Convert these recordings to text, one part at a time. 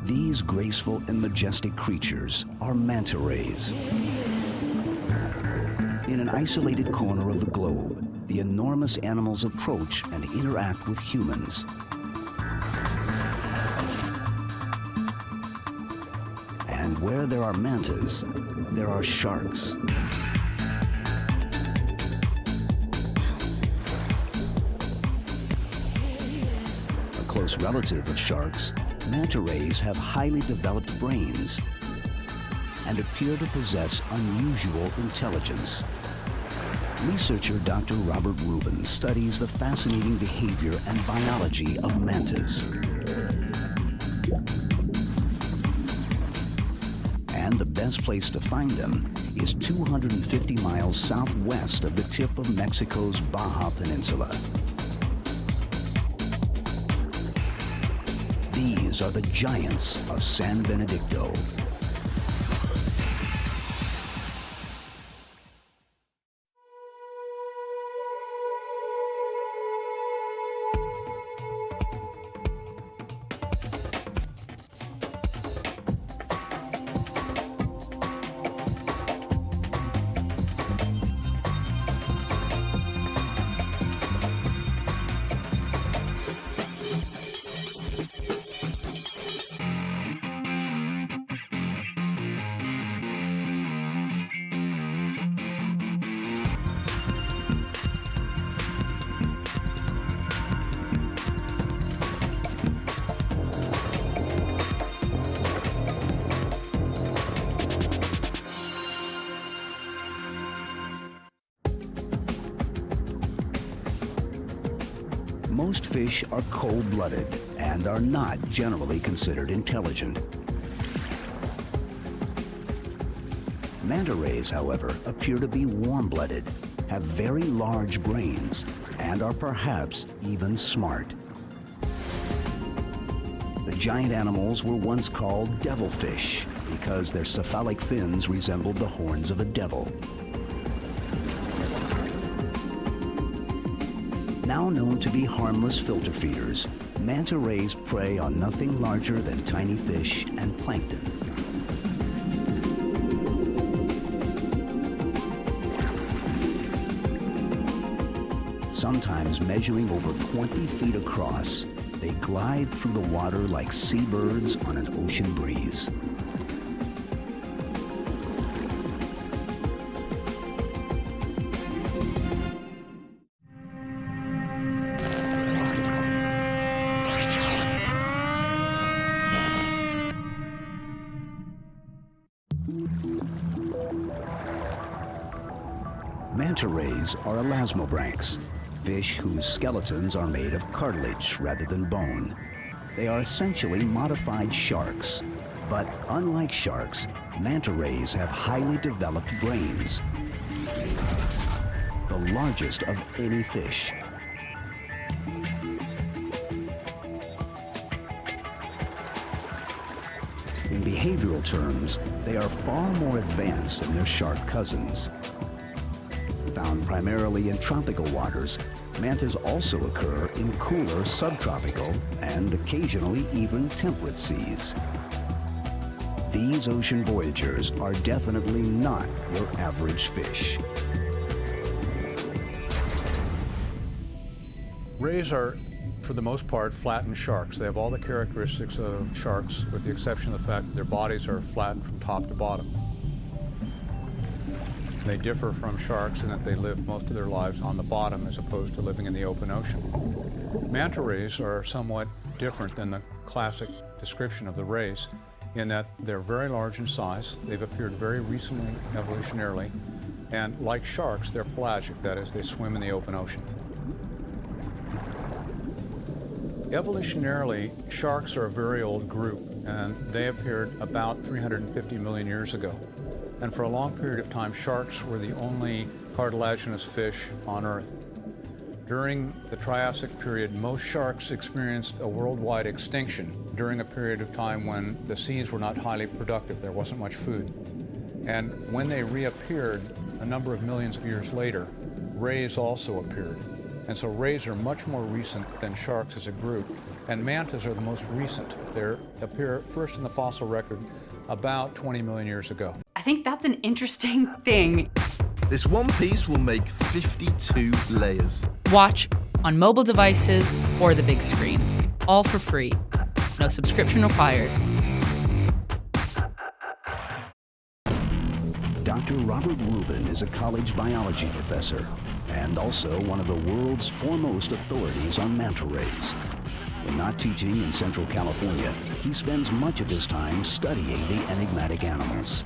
These graceful and majestic creatures are manta rays. In an isolated corner of the globe, the enormous animals approach and interact with humans. And where there are mantas, there are sharks. A close relative of sharks, manta rays have highly developed brains and appear to possess unusual intelligence. Researcher Dr. Robert Rubin studies the fascinating behavior and biology of mantas. And the best place to find them is 250 miles southwest of the tip of Mexico's Baja Peninsula. These are the giants of San Benedicto. Most fish are cold-blooded and are not generally considered intelligent. Manta rays, however, appear to be warm-blooded, have very large brains, and are perhaps even smart. The giant animals were once called devilfish because their cephalic fins resembled the horns of a devil. Now known to be harmless filter feeders, manta rays prey on nothing larger than tiny fish and plankton. Sometimes measuring over 20 feet across, they glide through the water like seabirds on an ocean breeze. Manta rays are elasmobranchs, fish whose skeletons are made of cartilage rather than bone. They are essentially modified sharks, but unlike sharks, manta rays have highly developed brains, the largest of any fish. In behavioral terms, they are far more advanced than their shark cousins. Found primarily in tropical waters, mantas also occur in cooler subtropical and occasionally even temperate seas. These ocean voyagers are definitely not your average fish. Rays are, for the most part, flattened sharks. They have all the characteristics of sharks, with the exception of the fact that their bodies are flattened from top to bottom. They differ from sharks in that they live most of their lives on the bottom as opposed to living in the open ocean. Manta rays are somewhat different than the classic description of the rays in that they're very large in size. They've appeared very recently evolutionarily, and like sharks, they're pelagic, that is, they swim in the open ocean. Evolutionarily, sharks are a very old group, and they appeared about 350 million years ago. And for a long period of time, sharks were the only cartilaginous fish on Earth. During the Triassic period, most sharks experienced a worldwide extinction during a period of time when the seas were not highly productive. There wasn't much food. And when they reappeared a number of millions of years later, rays also appeared. And so rays are much more recent than sharks as a group. And mantas are the most recent. They appear first in the fossil record about 20 million years ago. I think that's an interesting thing. This one piece will make 52 layers. Watch on mobile devices or the big screen. All for free. No subscription required. Dr. Robert Rubin is a college biology professor and also one of the world's foremost authorities on manta rays. When not teaching in Central California, he spends much of his time studying the enigmatic animals.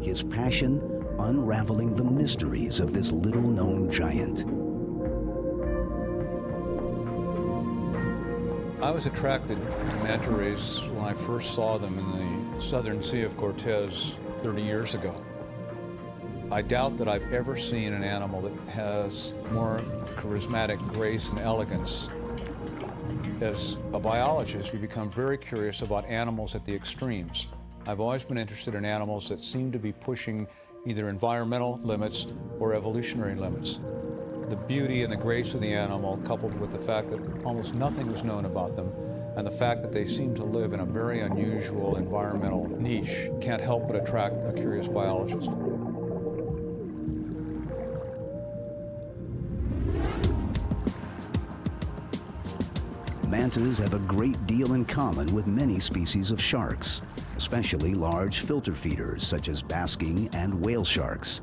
His passion, unraveling the mysteries of this little-known giant. I was attracted to manta rays when I first saw them in the southern Sea of Cortez 30 years ago. I doubt that I've ever seen an animal that has more charismatic grace and elegance. As a biologist, we become very curious about animals at the extremes. I've always been interested in animals that seem to be pushing either environmental limits or evolutionary limits. The beauty and the grace of the animal, coupled with the fact that almost nothing is known about them, and the fact that they seem to live in a very unusual environmental niche, can't help but attract a curious biologist. Mantas have a great deal in common with many species of sharks, especially large filter feeders such as basking and whale sharks.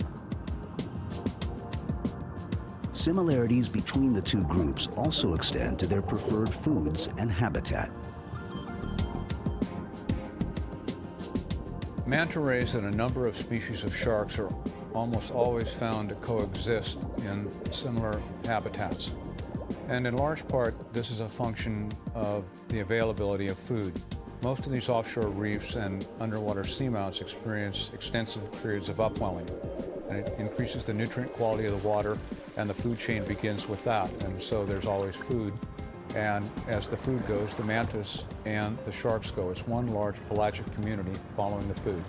Similarities between the two groups also extend to their preferred foods and habitat. Manta rays and a number of species of sharks are almost always found to coexist in similar habitats. And in large part, this is a function of the availability of food. Most of these offshore reefs and underwater seamounts experience extensive periods of upwelling, and it increases the nutrient quality of the water, and the food chain begins with that, and so there's always food. And as the food goes, the mantas and the sharks go. It's one large pelagic community following the food.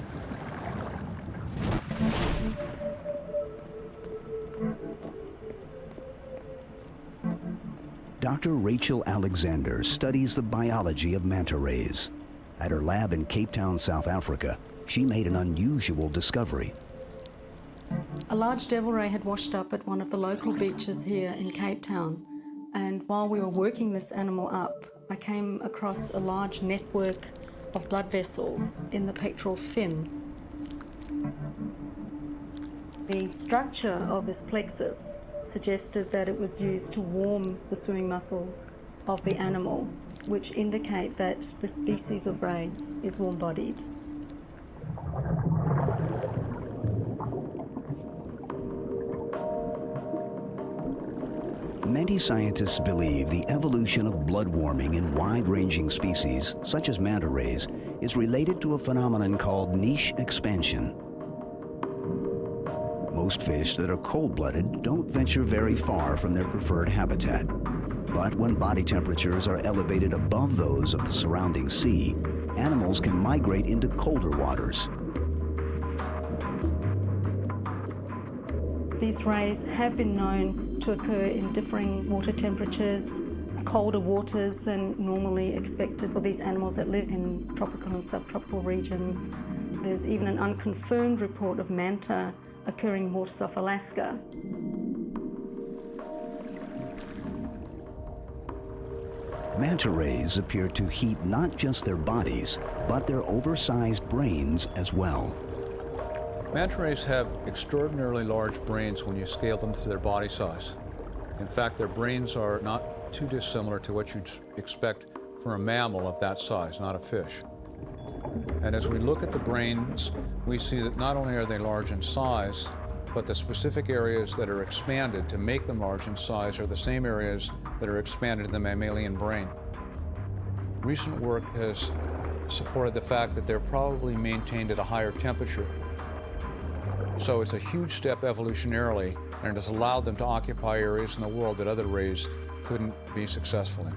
Dr. Rachel Alexander studies the biology of manta rays. At her lab in Cape Town, South Africa, she made an unusual discovery. A large devil ray had washed up at one of the local beaches here in Cape Town, and while we were working this animal up, I came across a large network of blood vessels in the pectoral fin. The structure of this plexus suggested that it was used to warm the swimming muscles of the animal, which indicate that the species of ray is warm-bodied. Many scientists believe the evolution of blood warming in wide-ranging species, such as manta rays, is related to a phenomenon called niche expansion. Most fish that are cold-blooded don't venture very far from their preferred habitat. But when body temperatures are elevated above those of the surrounding sea, animals can migrate into colder waters. These rays have been known to occur in differing water temperatures, colder waters than normally expected for these animals that live in tropical and subtropical regions. There's even an unconfirmed report of manta occurring in waters off Alaska. Manta rays appear to heat not just their bodies, but their oversized brains as well. Manta rays have extraordinarily large brains when you scale them to their body size. In fact, their brains are not too dissimilar to what you'd expect for a mammal of that size, not a fish. And as we look at the brains, we see that not only are they large in size, but the specific areas that are expanded to make them large in size are the same areas that are expanded in the mammalian brain. Recent work has supported the fact that they're probably maintained at a higher temperature. So it's a huge step evolutionarily, and it has allowed them to occupy areas in the world that other rays couldn't be successful in.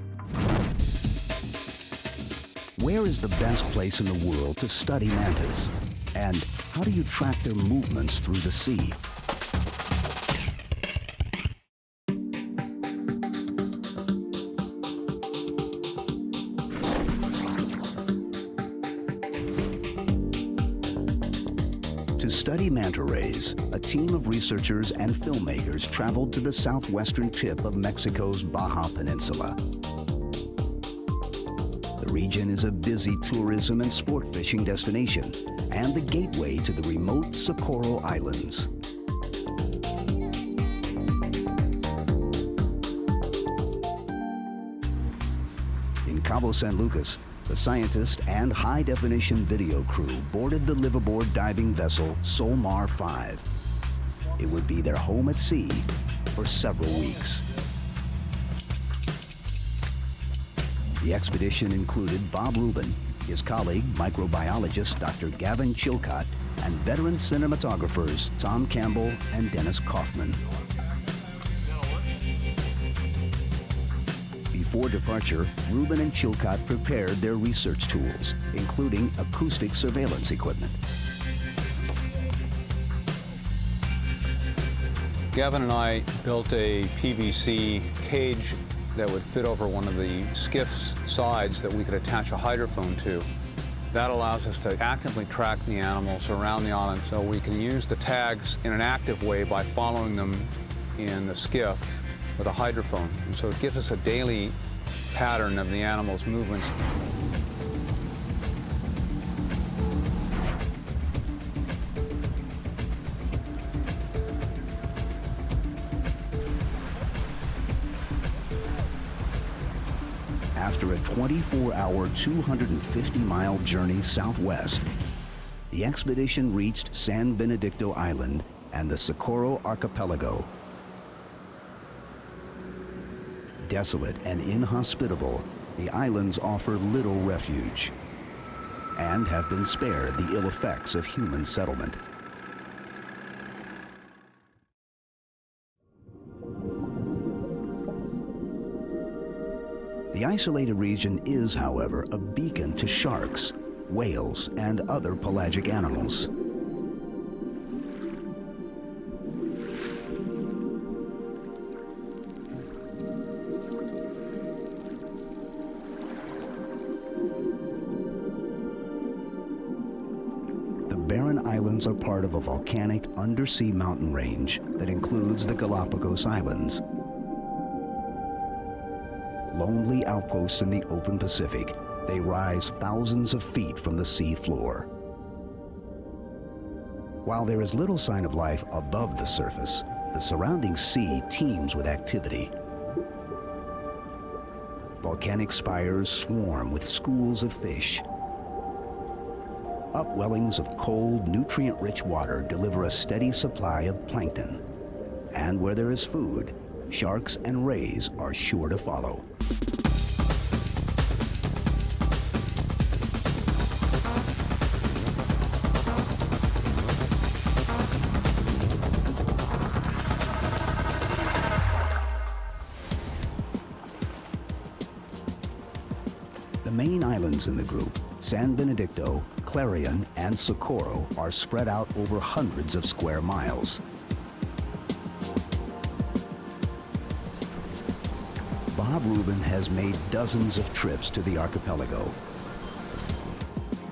Where is the best place in the world to study mantas? And how do you track their movements through the sea? To study manta rays, a team of researchers and filmmakers traveled to the southwestern tip of Mexico's Baja Peninsula. The region is a busy tourism and sport fishing destination and the gateway to the remote Socorro Islands. In Cabo San Lucas, the scientist and high-definition video crew boarded the liveaboard diving vessel Solmar 5. It would be their home at sea for several weeks. The expedition included Bob Rubin, his colleague, microbiologist Dr. Gavin Chilcott, and veteran cinematographers Tom Campbell and Dennis Kaufman. Before departure, Rubin and Chilcott prepared their research tools, including acoustic surveillance equipment. Gavin and I built a PVC cage that would fit over one of the skiff's sides that we could attach a hydrophone to. That allows us to actively track the animals around the island, so we can use the tags in an active way by following them in the skiff with a hydrophone. And so it gives us a daily pattern of the animal's movements. After a 24-hour, 250-mile journey southwest, the expedition reached San Benedicto Island and the Socorro Archipelago. Desolate and inhospitable, the islands offer little refuge and have been spared the ill effects of human settlement. The isolated region is, however, a beacon to sharks, whales, and other pelagic animals. The barren islands are part of a volcanic undersea mountain range that includes the Galapagos Islands. Lonely outposts in the open Pacific, they rise thousands of feet from the sea floor. While there is little sign of life above the surface, the surrounding sea teems with activity. Volcanic spires swarm with schools of fish. Upwellings of cold, nutrient-rich water deliver a steady supply of plankton. And where there is food, sharks and rays are sure to follow. The main islands in the group, San Benedicto, Clarion, and Socorro, are spread out over hundreds of square miles. Bob Rubin has made dozens of trips to the archipelago.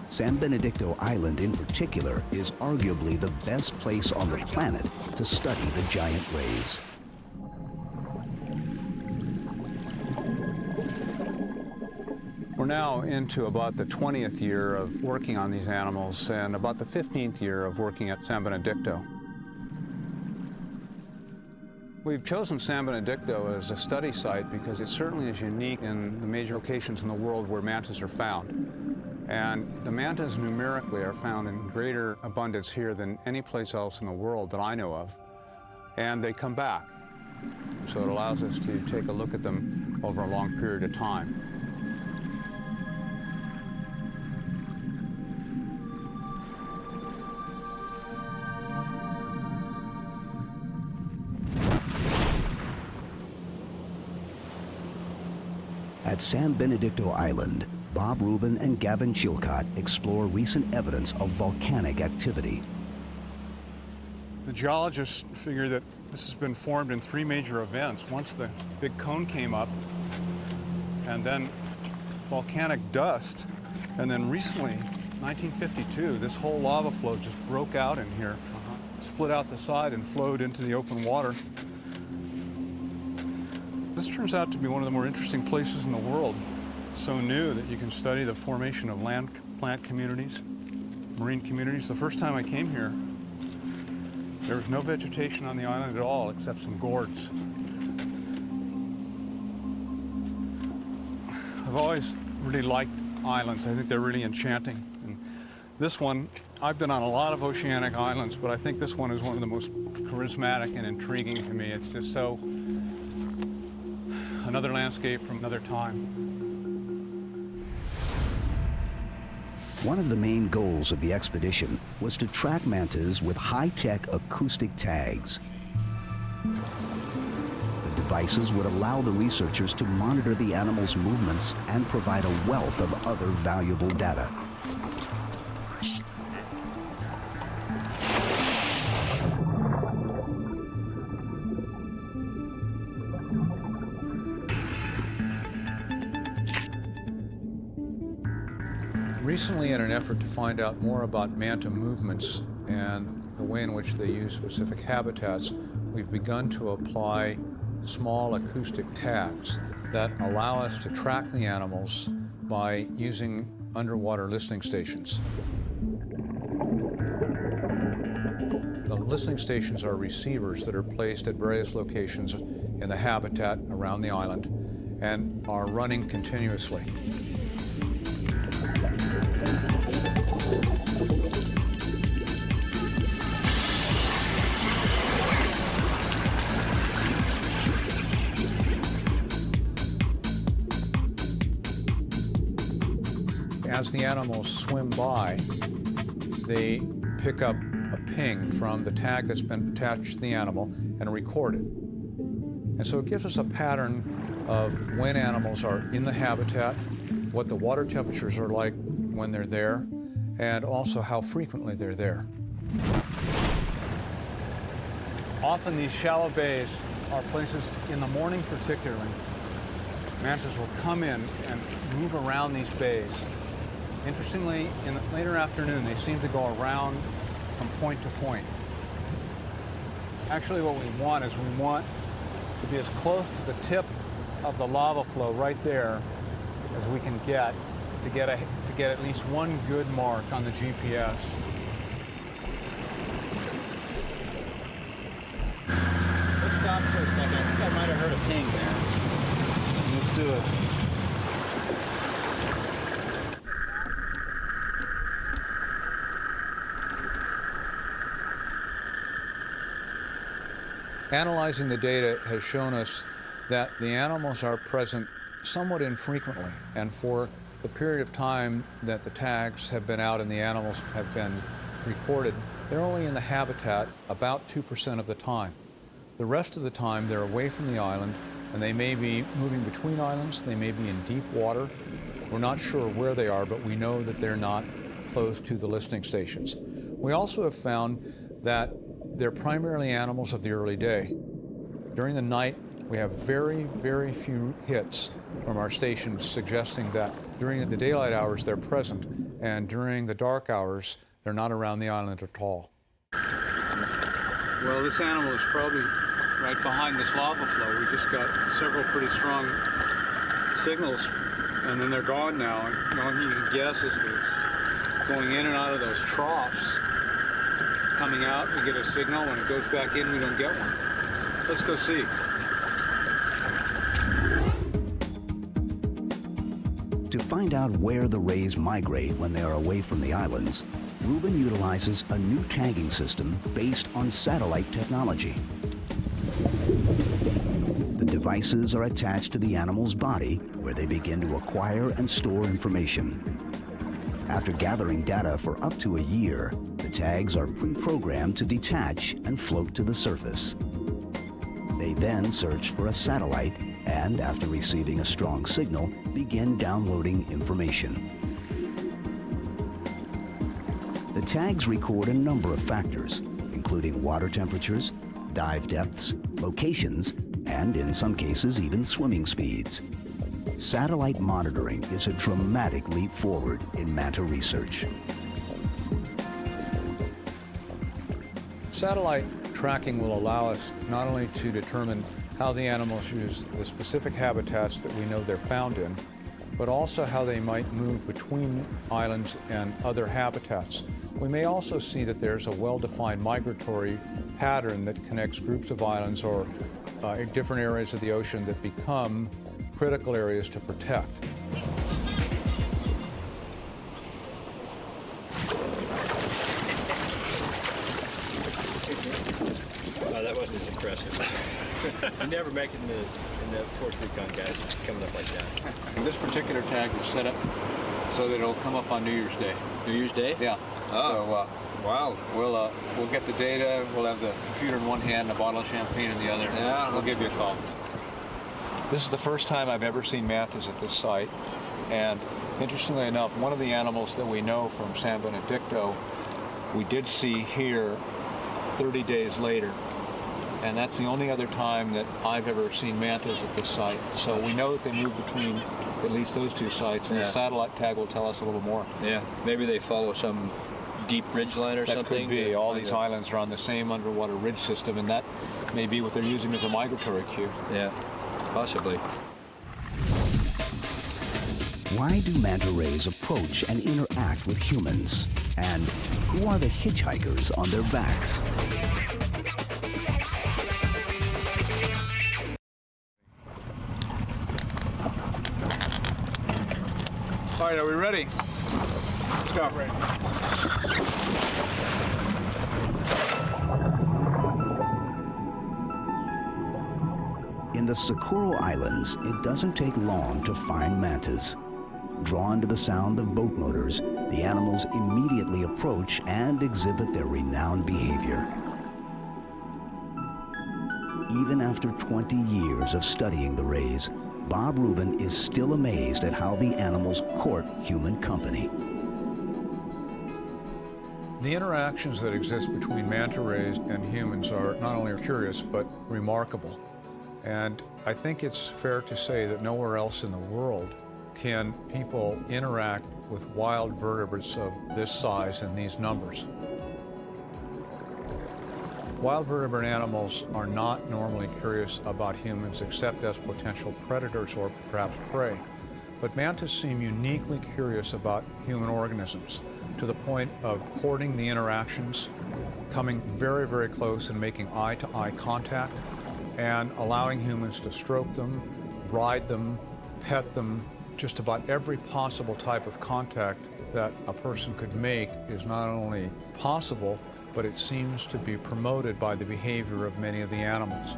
San Benedicto Island in particular is arguably the best place on the planet to study the giant rays. We're now into about the 20th year of working on these animals and about the 15th year of working at San Benedicto. We've chosen San Benedicto as a study site because it certainly is unique in the major locations in the world where mantas are found. And the mantas numerically are found in greater abundance here than any place else in the world that I know of. And they come back. So it allows us to take a look at them over a long period of time. At San Benedicto Island, Bob Rubin and Gavin Chilcott explore recent evidence of volcanic activity. The geologists figure that this has been formed in three major events. Once the big cone came up, and then volcanic dust, and then recently 1952, this whole lava flow just broke out in here, split out the side and flowed into the open water. This turns out to be one of the more interesting places in the world. So new that you can study the formation of land plant communities, marine communities. The first time I came here, there was no vegetation on the island at all except some gourds. I've always really liked islands. I think they're really enchanting. And this one, I've been on a lot of oceanic islands, but I think this one is one of the most charismatic and intriguing to me. It's just so another landscape from another time. One of the main goals of the expedition was to track mantas with high-tech acoustic tags. The devices would allow the researchers to monitor the animal's movements and provide a wealth of other valuable data. Recently, in an effort to find out more about manta movements and the way in which they use specific habitats, we've begun to apply small acoustic tags that allow us to track the animals by using underwater listening stations. The listening stations are receivers that are placed at various locations in the habitat around the island and are running continuously. As the animals swim by, they pick up a ping from the tag that's been attached to the animal and record it. And so it gives us a pattern of when animals are in the habitat, what the water temperatures are like when they're there, and also how frequently they're there. Often these shallow bays are places, in the morning particularly, mantas will come in and move around these bays. Interestingly, in the later afternoon, they seem to go around from point to point. Actually, what we want is we want to be as close to the tip of the lava flow right there as we can get to get at least one good mark on the GPS. Let's stop for a second. I think I might have heard a ping there. Let's do it. Analyzing the data has shown us that the animals are present somewhat infrequently, and for the period of time that the tags have been out and the animals have been recorded, they're only in the habitat about 2% of the time. The rest of the time they're away from the island, and they may be moving between islands, they may be in deep water. We're not sure where they are, but we know that they're not close to the listening stations. We also have found that they're primarily animals of the early day. During the night, we have very, very few hits from our stations suggesting that during the daylight hours they're present, and during the dark hours they're not around the island at all. Well, this animal is probably right behind this lava flow. We just got several pretty strong signals, and then they're gone now. And the only thing you can guess is that it's going in and out of those troughs. Coming out, we get a signal. When it goes back in, we don't get one. Let's go see. To find out where the rays migrate when they are away from the islands, Rubin utilizes a new tagging system based on satellite technology. The devices are attached to the animal's body, where they begin to acquire and store information. After gathering data for up to a year, the tags are pre-programmed to detach and float to the surface. They then search for a satellite and, after receiving a strong signal, begin downloading information. The tags record a number of factors, including water temperatures, dive depths, locations, and in some cases even swimming speeds. satellite monitoring is a dramatic leap forward in manta research. Satellite tracking will allow us not only to determine how the animals use the specific habitats that we know they're found in, but also how they might move between islands and other habitats. We may also see that there's a well-defined migratory pattern that connects groups of islands or different areas of the ocean that become critical areas to protect. Oh, that wasn't as impressive. You never make it in the Force Recon guys, just coming up like that. This particular tag was set up so that it'll come up on New Year's Day. New Year's Day? Yeah. Oh. So Wild. we'll get the data. We'll have the computer in one hand, and a bottle of champagne in the other. Yeah. We'll give you a call. This is the first time I've ever seen mantas at this site, and interestingly enough, one of the animals that we know from San Benedicto, we did see here 30 days later. And that's the only other time that I've ever seen mantas at this site. So we know that they move between at least those two sites, and the satellite tag will tell us a little more. Yeah, maybe they follow some deep ridge line or That something. could be. All these islands are on the same underwater ridge system, and that may be what they're using as a migratory cue. Yeah, possibly. Why do manta rays approach and interact with humans? And who are the hitchhikers on their backs? All right, are we ready? Let's go. Ready. In the Socorro Islands, it doesn't take long to find mantas. Drawn to the sound of boat motors, the animals immediately approach and exhibit their renowned behavior. Even after 20 years of studying the rays, Bob Rubin is still amazed at how the animals court human company. The interactions that exist between manta rays and humans are not only curious, but remarkable. And I think it's fair to say that nowhere else in the world can people interact with wild vertebrates of this size and these numbers. Wild vertebrate animals are not normally curious about humans except as potential predators or perhaps prey. But mantas seem uniquely curious about human organisms to the point of courting the interactions, coming very, very close and making eye-to-eye contact, and allowing humans to stroke them, ride them, pet them. Just about every possible type of contact that a person could make is not only possible, but it seems to be promoted by the behavior of many of the animals.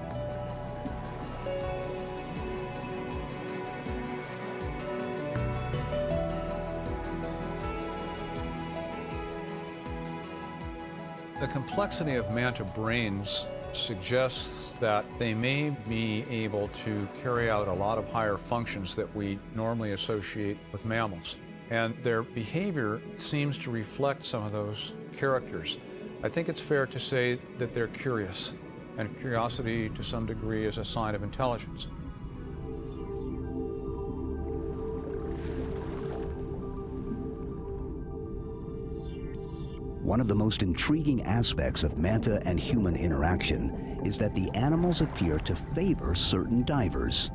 The complexity of manta brains suggests that they may be able to carry out a lot of higher functions that we normally associate with mammals. And their behavior seems to reflect some of those characters. I think it's fair to say that they're curious, and curiosity to some degree is a sign of intelligence. One of the most intriguing aspects of manta and human interaction is that the animals appear to favor certain divers.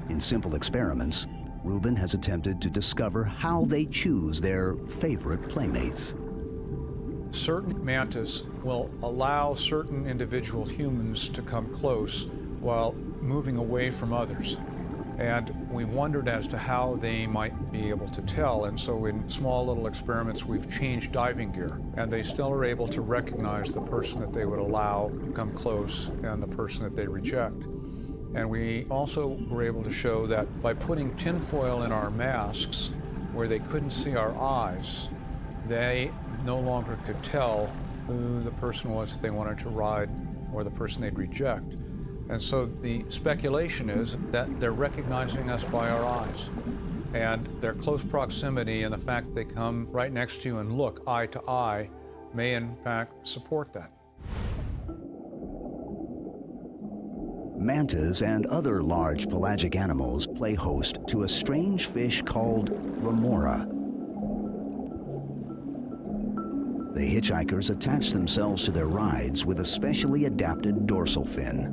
In simple experiments, Rubin has attempted to discover how they choose their favorite playmates. Certain mantas will allow certain individual humans to come close while moving away from others. And we wondered as to how they might be able to tell. And so in small little experiments, we've changed diving gear. And they still are able to recognize the person that they would allow to come close and the person that they reject. And we also were able to show that by putting tinfoil in our masks where they couldn't see our eyes, they no longer could tell who the person was that they wanted to ride or the person they'd reject. And so the speculation is that they're recognizing us by our eyes. And their close proximity and the fact that they come right next to you and look eye to eye may in fact support that. Mantas and other large pelagic animals play host to a strange fish called Remora. The hitchhikers attach themselves to their rides with a specially adapted dorsal fin.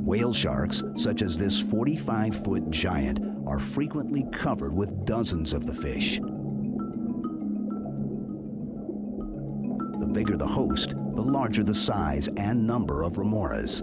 Whale sharks, such as this 45-foot giant, are frequently covered with dozens of the fish. The bigger the host, the larger the size and number of Remoras.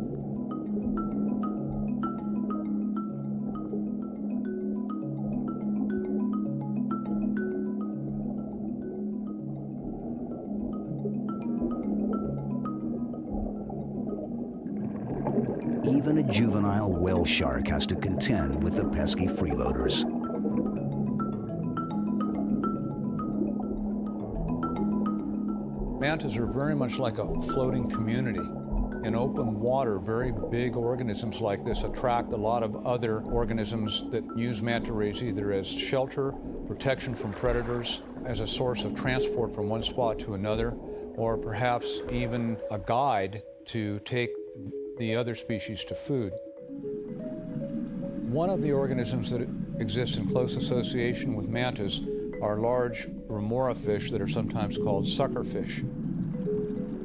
Even a juvenile whale shark has to contend with the pesky freeloaders. Mantas are very much like a floating community. In open water, very big organisms like this attract a lot of other organisms that use manta rays either as shelter, protection from predators, as a source of transport from one spot to another, or perhaps even a guide to take the other species to food. One of the organisms that exists in close association with mantas are large remora fish that are sometimes called sucker fish.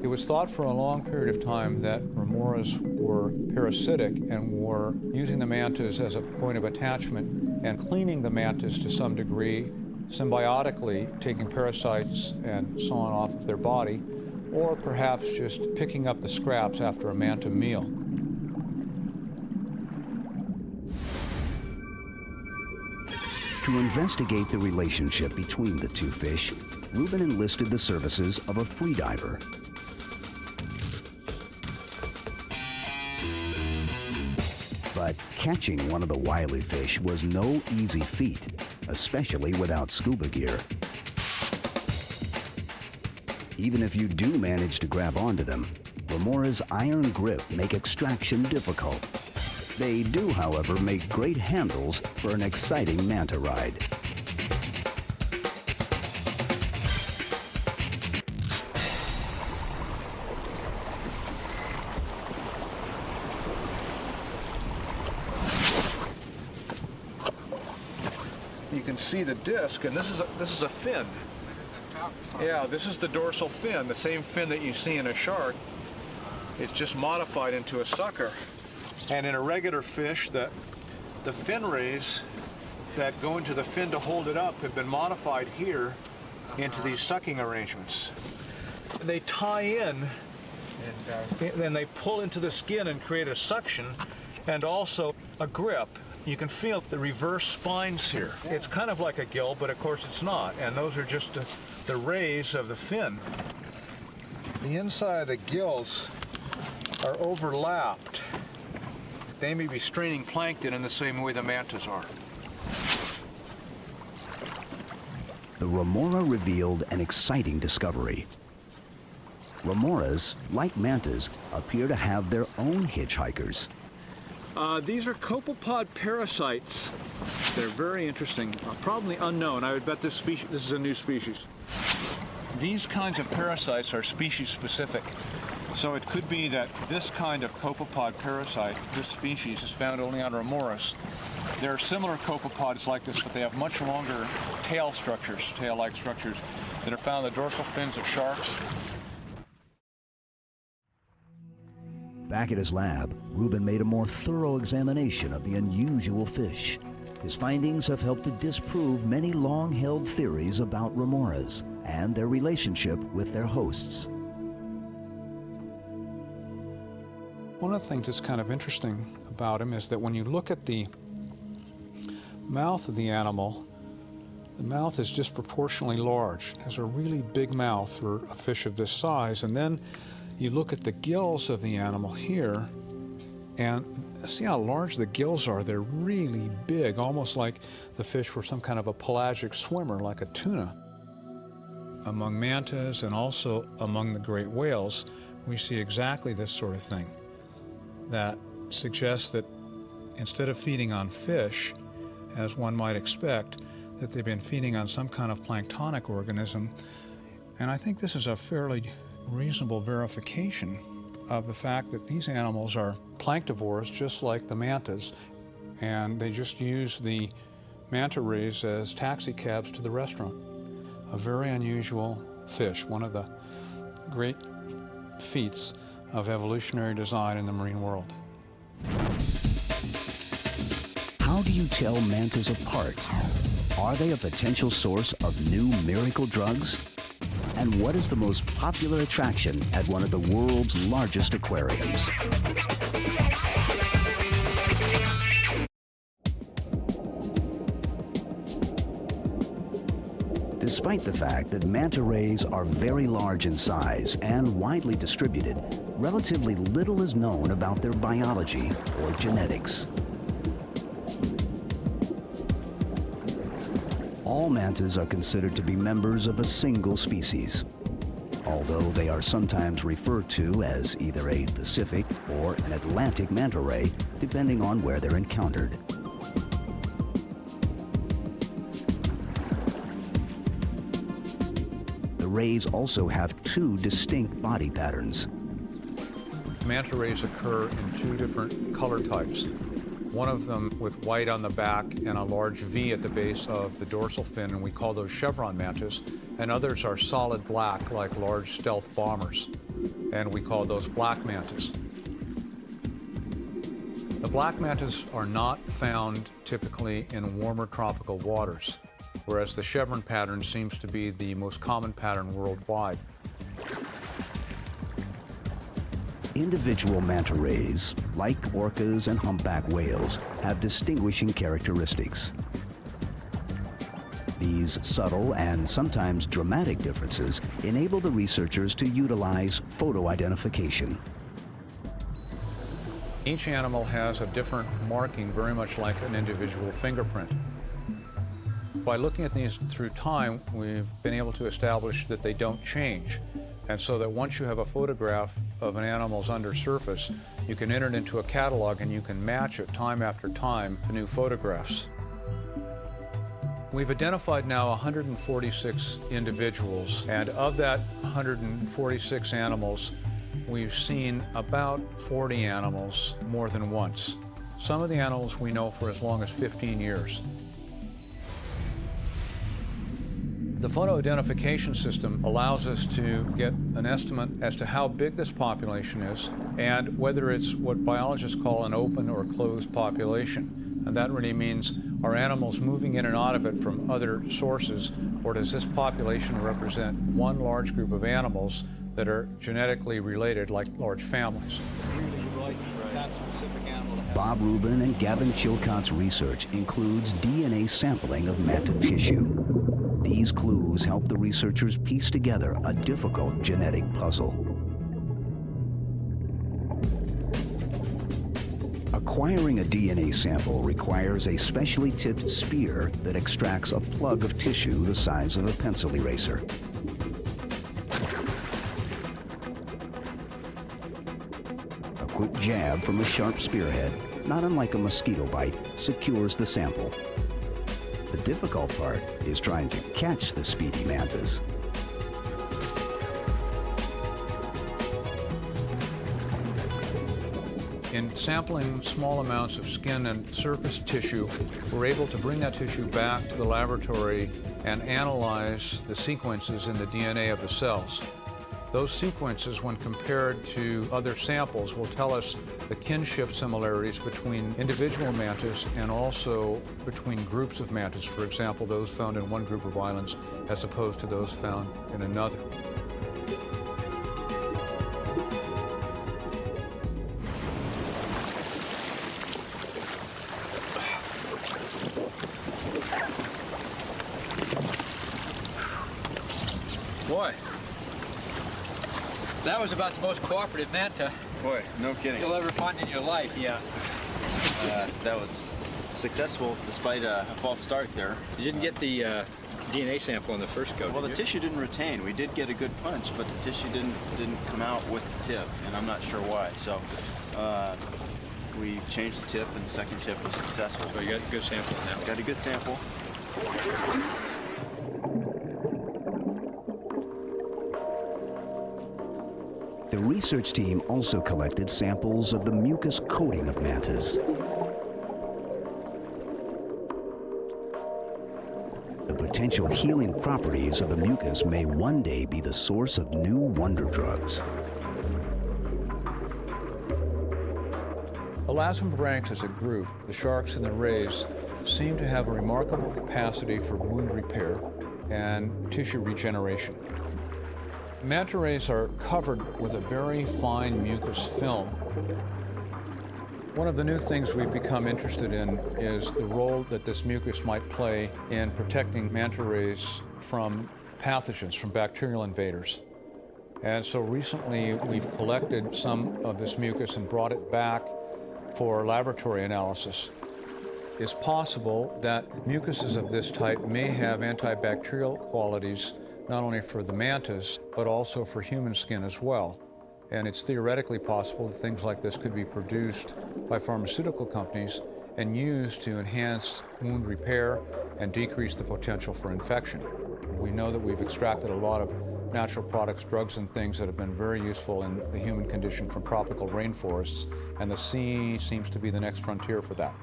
It was thought for a long period of time that remoras were parasitic and were using the mantas as a point of attachment and cleaning the mantas to some degree, symbiotically taking parasites and so on off of their body, or perhaps just picking up the scraps after a manta meal. To investigate the relationship between the two fish, Rubin enlisted the services of a freediver. But catching one of the wily fish was no easy feat, especially without scuba gear. Even if you do manage to grab onto them, Remora's iron grip make extraction difficult. They do, however, make great handles for an exciting manta ride. You can see the disc, and this is a fin. Yeah, this is the dorsal fin, the same fin that you see in a shark. It's just modified into a sucker. And in a regular fish, the fin rays that go into the fin to hold it up have been modified here into these sucking arrangements. They tie in, and then they pull into the skin and create a suction and also a grip. You can feel the reverse spines here. It's kind of like a gill, but of course it's not. And those are just the rays of the fin. The inside of the gills are overlapped. They may be straining plankton in the same way the mantas are. The Remora revealed an exciting discovery. Remoras, like mantas, appear to have their own hitchhikers. These are copepod parasites. They're very interesting, probably unknown. I would bet this is a new species. These kinds of parasites are species specific. So it could be that this kind of copepod parasite, this species, is found only on Remoras. There are similar copepods like this, but they have much longer tail structures, tail-like structures, that are found in the dorsal fins of sharks. Back at his lab, Rubin made a more thorough examination of the unusual fish. His findings have helped to disprove many long-held theories about Remoras and their relationship with their hosts. One of the things that's kind of interesting about him is that when you look at the mouth of the animal, the mouth is disproportionately large. It has a really big mouth for a fish of this size, and then you look at the gills of the animal here, and see how large the gills are. They're really big, almost like the fish were some kind of a pelagic swimmer, like a tuna. Among mantas and also among the great whales, we see exactly this sort of thing that suggests that instead of feeding on fish, as one might expect, that they've been feeding on some kind of planktonic organism And I think this is a fairly reasonable verification of the fact that these animals are planktivores just like the mantas, and they just use the manta rays as taxi cabs to the restaurant. A very unusual fish, one of the great feats of evolutionary design in the marine world. How do you tell mantas apart? Are they a potential source of new miracle drugs? And what is the most popular attraction at one of the world's largest aquariums? Despite the fact that manta rays are very large in size and widely distributed, relatively little is known about their biology or genetics. All mantas are considered to be members of a single species, although they are sometimes referred to as either a Pacific or an Atlantic manta ray, depending on where they're encountered. The rays also have two distinct body patterns. Manta rays occur in two different color types. One of them with white on the back and a large V at the base of the dorsal fin, and we call those chevron mantas, and others are solid black like large stealth bombers, and we call those black mantas. The black mantas are not found typically in warmer tropical waters, whereas the chevron pattern seems to be the most common pattern worldwide. Individual manta rays, like orcas and humpback whales, have distinguishing characteristics. These subtle and sometimes dramatic differences enable the researchers to utilize photo identification. Each animal has a different marking, very much like an individual fingerprint. By looking at these through time, we've been able to establish that they don't change. And so that once you have a photograph of an animal's undersurface, you can enter it into a catalog and you can match it time after time to new photographs. We've identified now 146 individuals, and of that 146 animals, we've seen about 40 animals more than once. Some of the animals we know for as long as 15 years. The photo identification system allows us to get an estimate as to how big this population is and whether it's what biologists call an open or closed population. And that really means, are animals moving in and out of it from other sources, or does this population represent one large group of animals that are genetically related, like large families? Bob Rubin and Gavin Chilcott's research includes DNA sampling of manta tissue. These clues help the researchers piece together a difficult genetic puzzle. Acquiring a DNA sample requires a specially tipped spear that extracts a plug of tissue the size of a pencil eraser. A quick jab from a sharp spearhead, not unlike a mosquito bite, secures the sample. The difficult part is trying to catch the speedy mantas. In sampling small amounts of skin and surface tissue, we're able to bring that tissue back to the laboratory and analyze the sequences in the DNA of the cells. Those sequences, when compared to other samples, will tell us the kinship similarities between individual mantas and also between groups of mantas, for example, those found in one group of islands as opposed to those found in another. Boy, that was about the most cooperative manta Boy, no kidding. you'll ever find in your life. Yeah. That was successful despite a false start there. You didn't get the DNA sample on the first go, Well, did the you? tissue didn't retain. We did get a good punch, but the tissue didn't come out with the tip, and I'm not sure why. So we changed the tip, and the second tip was successful. So you got a good sample on that one. Got a good sample. The research team also collected samples of the mucus coating of mantas. The potential healing properties of the mucus may one day be the source of new wonder drugs. Elasmobranchs as a group, the sharks and the rays, seem to have a remarkable capacity for wound repair and tissue regeneration. Manta rays are covered with a very fine mucus film. One of the new things we've become interested in is the role that this mucus might play in protecting manta rays from pathogens, from bacterial invaders. And so recently we've collected some of this mucus and brought it back for laboratory analysis. It's possible that mucuses of this type may have antibacterial qualities not only for the mantas, but also for human skin as well. And it's theoretically possible that things like this could be produced by pharmaceutical companies and used to enhance wound repair and decrease the potential for infection. We know that we've extracted a lot of natural products, drugs and things that have been very useful in the human condition from tropical rainforests, and the sea seems to be the next frontier for that.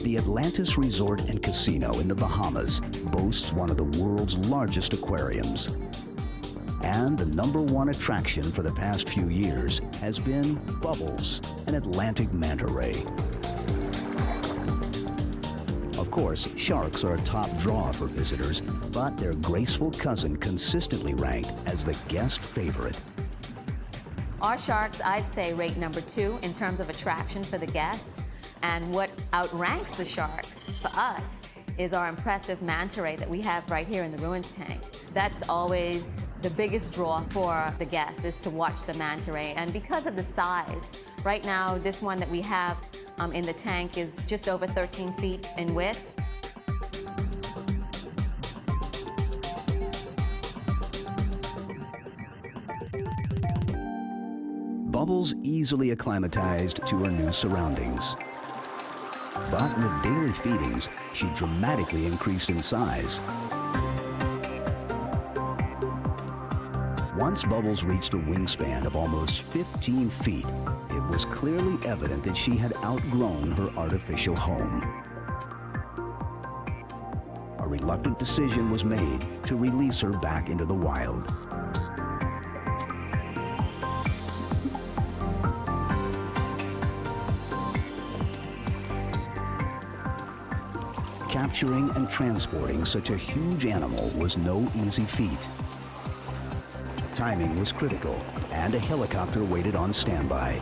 The Atlantis Resort and Casino in the Bahamas boasts one of the world's largest aquariums. And the #1 attraction for the past few years has been Bubbles, an Atlantic manta ray. Of course, sharks are a top draw for visitors, but their graceful cousin consistently ranked as the guest favorite. Our sharks, I'd say, rate #2 in terms of attraction for the guests. And what outranks the sharks for us is our impressive manta ray that we have right here in the ruins tank. That's always the biggest draw for the guests, is to watch the manta ray. And because of the size, right now this one that we have in the tank is just over 13 feet in width. Bubbles easily acclimatized to her new surroundings. But with daily feedings, she dramatically increased in size. Once Bubbles reached a wingspan of almost 15 feet, it was clearly evident that she had outgrown her artificial home. A reluctant decision was made to release her back into the wild. Capturing and transporting such a huge animal was no easy feat. Timing was critical, and a helicopter waited on standby.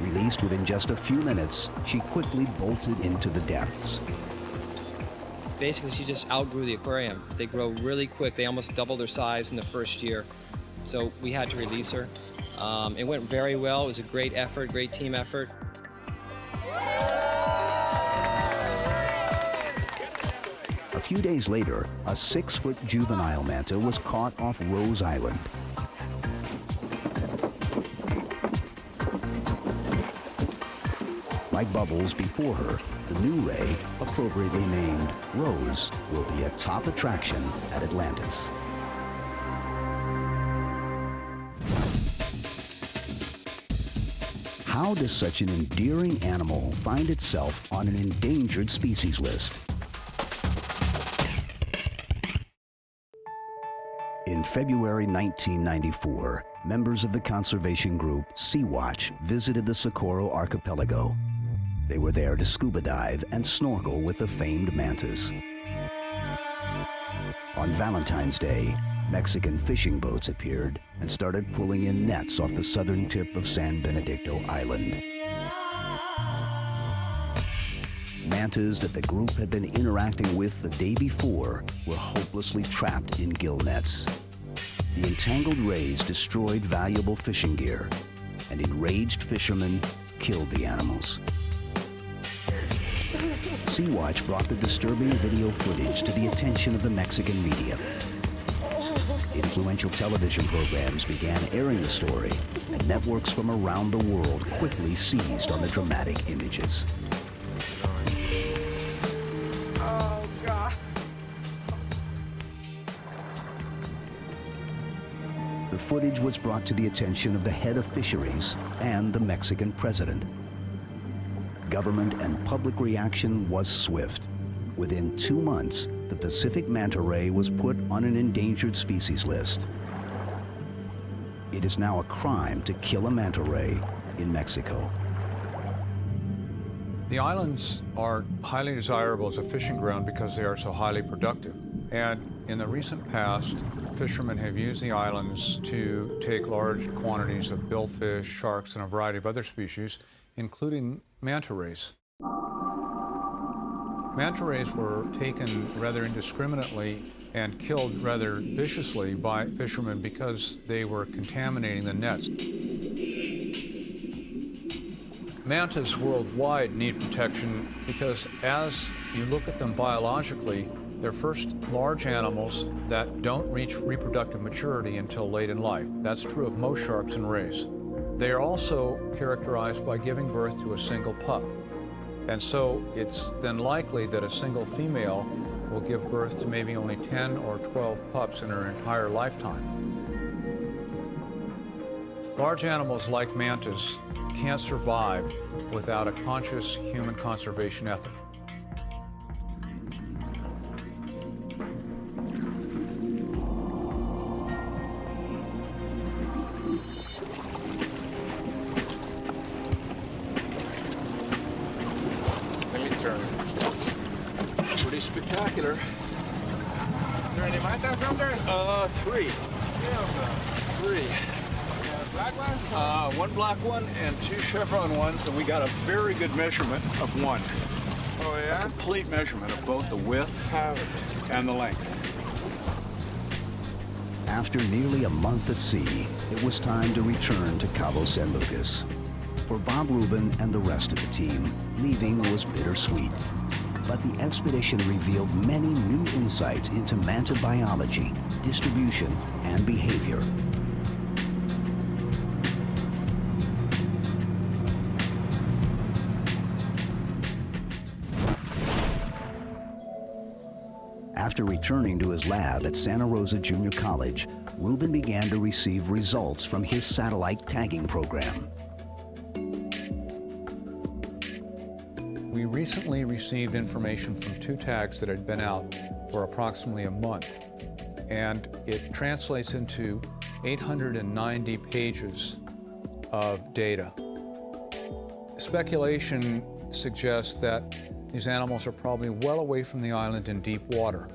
Released within just a few minutes, she quickly bolted into the depths. Basically, she just outgrew the aquarium. They grow really quick. They almost double their size in the first year. So we had to release her. It went very well. It was a great effort, great team effort. A few days later, a 6-foot juvenile manta was caught off Rose Island. Like Bubbles before her, the new ray, appropriately named Rose, will be a top attraction at Atlantis. How does such an endearing animal find itself on an endangered species list? In February 1994, members of the conservation group Sea-Watch visited the Socorro archipelago. They were there to scuba dive and snorkel with the famed mantas. On Valentine's Day, Mexican fishing boats appeared and started pulling in nets off the southern tip of San Benedicto Island. Mantas that the group had been interacting with the day before were hopelessly trapped in gill nets. The entangled rays destroyed valuable fishing gear. and enraged fishermen killed the animals. Sea-Watch brought the disturbing video footage to the attention of the Mexican media. Influential television programs began airing the story, and networks from around the world quickly seized on the dramatic images. Oh, God. The footage was brought to the attention of the head of fisheries and the Mexican president. Government and public reaction was swift. Within 2 months, the Pacific manta ray was put on an endangered species list. It is now a crime to kill a manta ray in Mexico. The islands are highly desirable as a fishing ground because they are so highly productive. And in the recent past, fishermen have used the islands to take large quantities of billfish, sharks, and a variety of other species, including manta rays. Manta rays were taken rather indiscriminately and killed rather viciously by fishermen because they were contaminating the nets. Mantas worldwide need protection because as you look at them biologically, they're first large animals that don't reach reproductive maturity until late in life. That's true of most sharks and rays. They are also characterized by giving birth to a single pup. And so it's then likely that a single female will give birth to maybe only 10 or 12 pups in her entire lifetime. Large animals like mantas can't survive without a conscious human conservation ethic. Pretty spectacular. Are there any mantas out there? 3. Three. Black ones? One black one and 2 chevron ones, and we got a very good measurement of one. Oh, A yeah? complete measurement of both the width and the length. After nearly a month at sea, it was time to return to Cabo San Lucas. For Bob Rubin and the rest of the team, leaving was bittersweet. But the expedition revealed many new insights into manta biology, distribution, and behavior. After returning to his lab at Santa Rosa Junior College, Rubin began to receive results from his satellite tagging program. We recently received information from 2 tags that had been out for approximately a month, and it translates into 890 pages of data. Speculation suggests that these animals are probably well away from the island in deep water,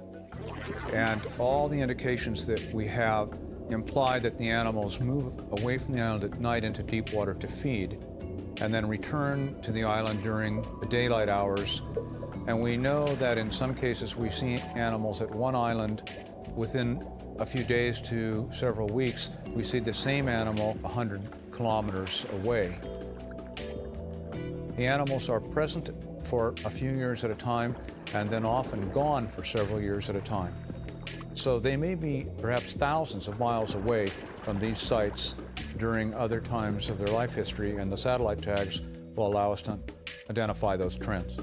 and all the indications that we have imply that the animals move away from the island at night into deep water to feed, and then return to the island during the daylight hours. And we know that in some cases we see animals at one island within a few days to several weeks, we see the same animal 100 kilometers away. The animals are present for a few years at a time and then often gone for several years at a time. So they may be perhaps thousands of miles away from these sites during other times of their life history, and the satellite tags will allow us to identify those trends.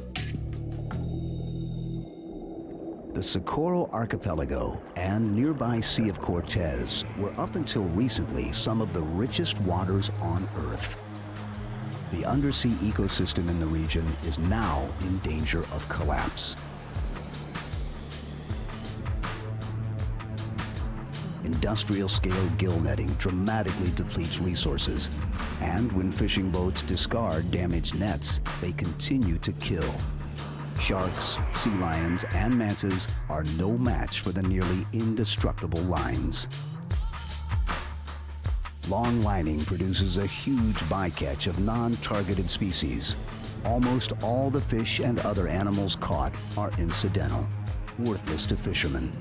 The Socorro Archipelago and nearby Sea of Cortez were up until recently some of the richest waters on Earth. The undersea ecosystem in the region is now in danger of collapse. Industrial-scale gill netting dramatically depletes resources, and when fishing boats discard damaged nets, they continue to kill. Sharks, sea lions, and mantas are no match for the nearly indestructible lines. Long lining produces a huge bycatch of non-targeted species. Almost all the fish and other animals caught are incidental, worthless to fishermen.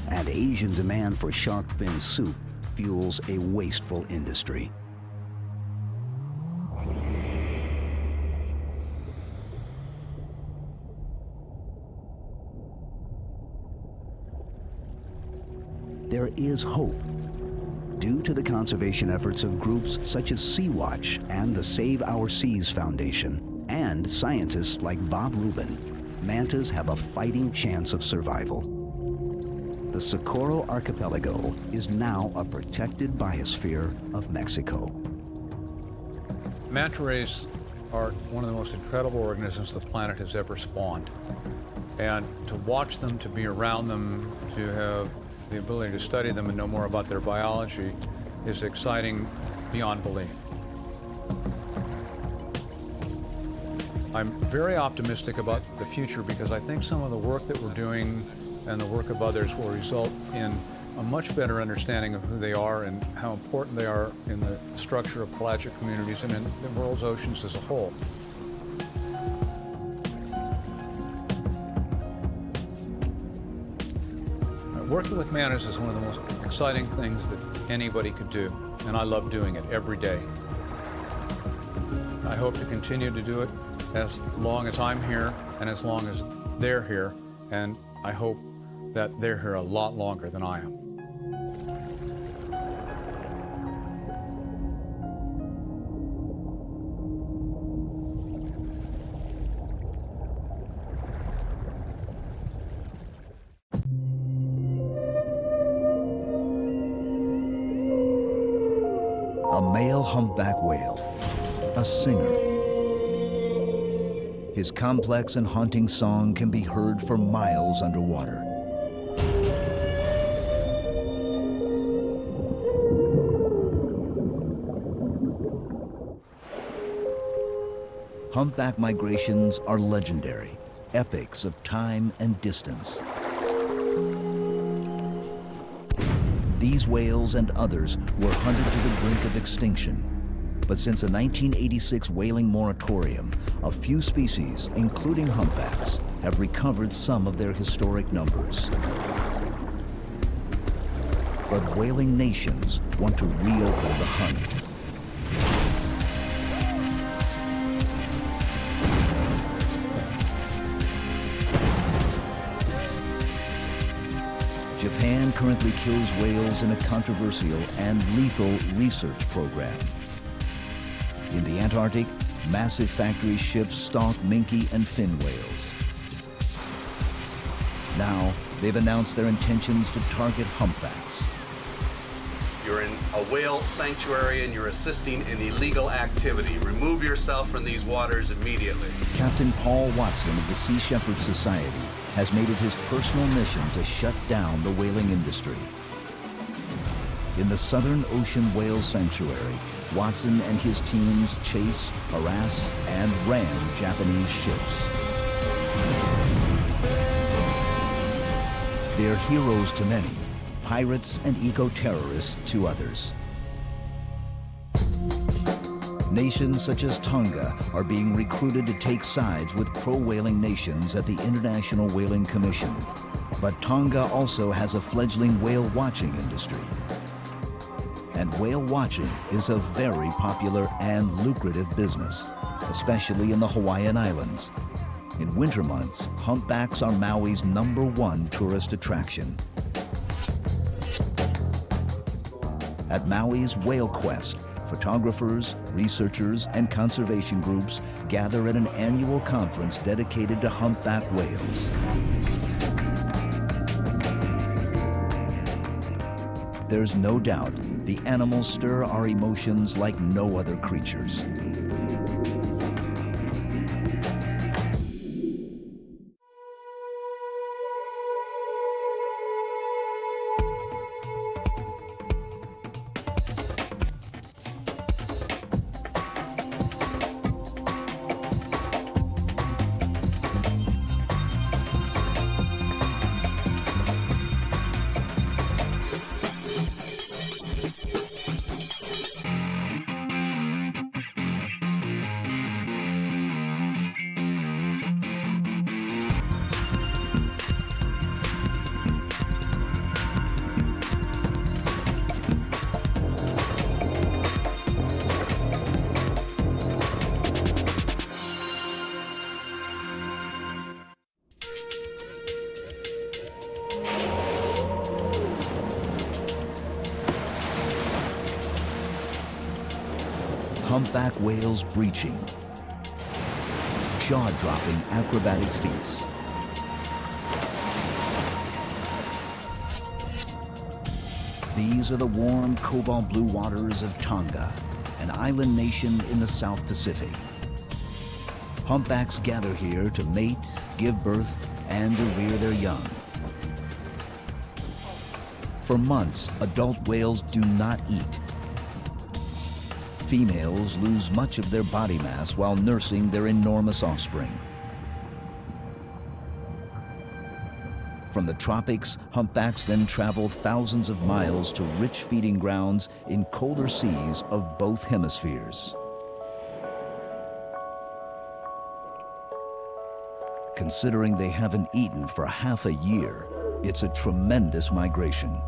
And Asian demand for shark fin soup fuels a wasteful industry. There is hope. Due to the conservation efforts of groups such as Sea-Watch and the Save Our Seas Foundation, and scientists like Bob Rubin, mantas have a fighting chance of survival. The Socorro Archipelago is now a protected biosphere of Mexico. Manta rays are one of the most incredible organisms the planet has ever spawned. And to watch them, to be around them, to have the ability to study them and know more about their biology is exciting beyond belief. I'm very optimistic about the future because I think some of the work that we're doing and the work of others will result in a much better understanding of who they are and how important they are in the structure of pelagic communities and in the world's oceans as a whole. Working with mantas is one of the most exciting things that anybody could do, and I love doing it every day. I hope to continue to do it as long as I'm here and as long as they're here, and I hope that they're here a lot longer than I am. A male humpback whale, a singer. His complex and haunting song can be heard for miles underwater. Humpback migrations are legendary, epics of time and distance. These whales and others were hunted to the brink of extinction. But since a 1986 whaling moratorium, a few species, including humpbacks, have recovered some of their historic numbers. But whaling nations want to reopen the hunt. Japan currently kills whales in a controversial and lethal research program. In the Antarctic, massive factory ships stalk minke and fin whales. Now, they've announced their intentions to target humpbacks. You're in a whale sanctuary and you're assisting in illegal activity. Remove yourself from these waters immediately. Captain Paul Watson of the Sea Shepherd Society has made it his personal mission to shut down the whaling industry. In the Southern Ocean Whale Sanctuary, Watson and his teams chase, harass, and ram Japanese ships. They're heroes to many, pirates and eco-terrorists to others. Nations such as Tonga are being recruited to take sides with pro-whaling nations at the International Whaling Commission. But Tonga also has a fledgling whale watching industry. And whale watching is a very popular and lucrative business, especially in the Hawaiian Islands. In winter months, humpbacks are Maui's #1 tourist attraction. At Maui's Whale Quest, photographers, researchers, and conservation groups gather at an annual conference dedicated to humpback whales. There's no doubt the animals stir our emotions like no other creatures. humpback whales breaching, jaw-dropping acrobatic feats. These are the warm cobalt blue waters of Tonga, an island nation in the South Pacific. Humpbacks gather here to mate, give birth, and to rear their young. For months, adult whales do not eat. Females lose much of their body mass while nursing their enormous offspring. From the tropics, humpbacks then travel thousands of miles to rich feeding grounds in colder seas of both hemispheres. Considering they haven't eaten for half a year, it's a tremendous migration.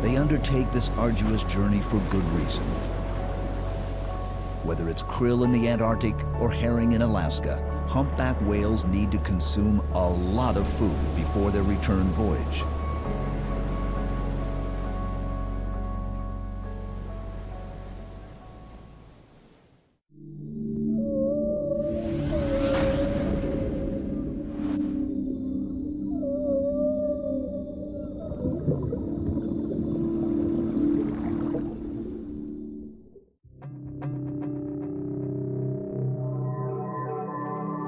They undertake this arduous journey for good reason. Whether it's krill in the Antarctic or herring in Alaska, humpback whales need to consume a lot of food before their return voyage.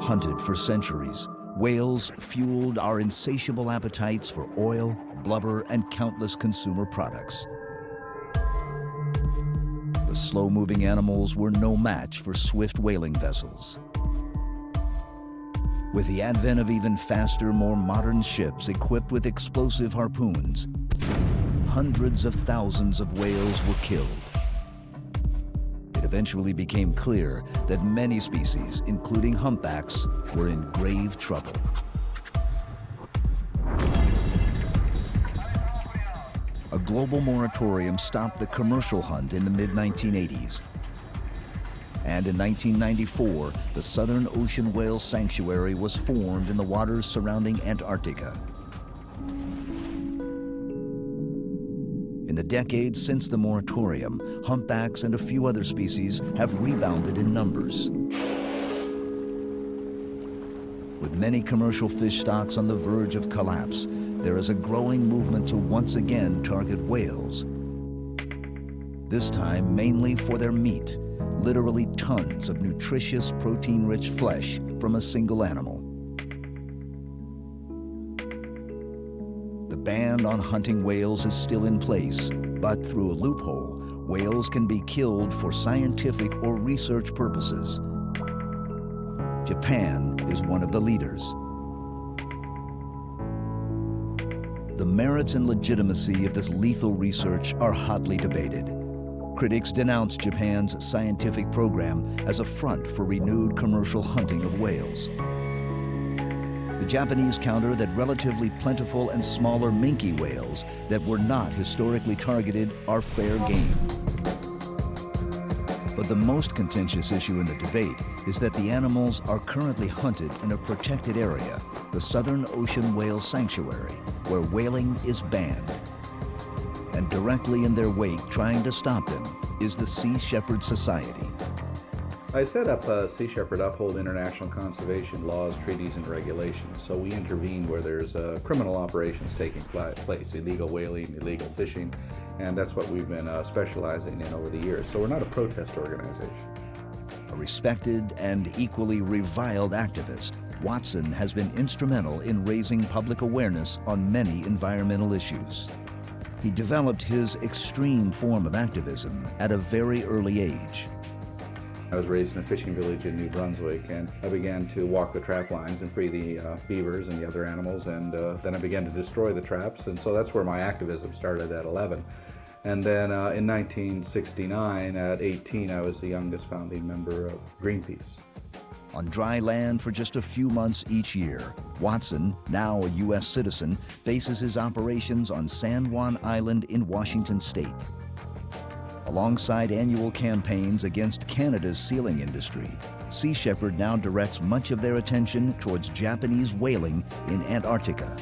Hunted for centuries, whales fueled our insatiable appetites for oil, blubber, and countless consumer products. The slow-moving animals were no match for swift whaling vessels. With the advent of even faster, more modern ships equipped with explosive harpoons, hundreds of thousands of whales were killed. It eventually became clear that many species, including humpbacks, were in grave trouble. A global moratorium stopped the commercial hunt in the mid-1980s. And in 1994, the Southern Ocean Whale Sanctuary was formed in the waters surrounding Antarctica. In the decades since the moratorium, humpbacks and a few other species have rebounded in numbers. With many commercial fish stocks on the verge of collapse, there is a growing movement to once again target whales. This time mainly for their meat, literally tons of nutritious, protein-rich flesh from a single animal. The ban on hunting whales is still in place, but through a loophole, whales can be killed for scientific or research purposes. Japan is one of the leaders. The merits and legitimacy of this lethal research are hotly debated. Critics denounce Japan's scientific program as a front for renewed commercial hunting of whales. The Japanese counter that relatively plentiful and smaller minke whales that were not historically targeted are fair game. But the most contentious issue in the debate is that the animals are currently hunted in a protected area, the Southern Ocean Whale Sanctuary, where whaling is banned. And directly in their wake, trying to stop them, is the Sea Shepherd Society. I set up Sea Shepherd uphold international conservation laws, treaties, and regulations. So we intervene where there's criminal operations taking place, illegal whaling, illegal fishing, and that's what we've been specializing in over the years. So we're not a protest organization. A respected and equally reviled activist, Watson has been instrumental in raising public awareness on many environmental issues. He developed his extreme form of activism at a very early age. I was raised in a fishing village in New Brunswick, and I began to walk the trap lines and free the beavers and the other animals, and then I began to destroy the traps, and so that's where my activism started at 11. And then in 1969, at 18, I was the youngest founding member of Greenpeace. On dry land for just a few months each year, Watson, now a U.S. citizen, bases his operations on San Juan Island in Washington state. Alongside annual campaigns against Canada's sealing industry, Sea Shepherd now directs much of their attention towards Japanese whaling in Antarctica.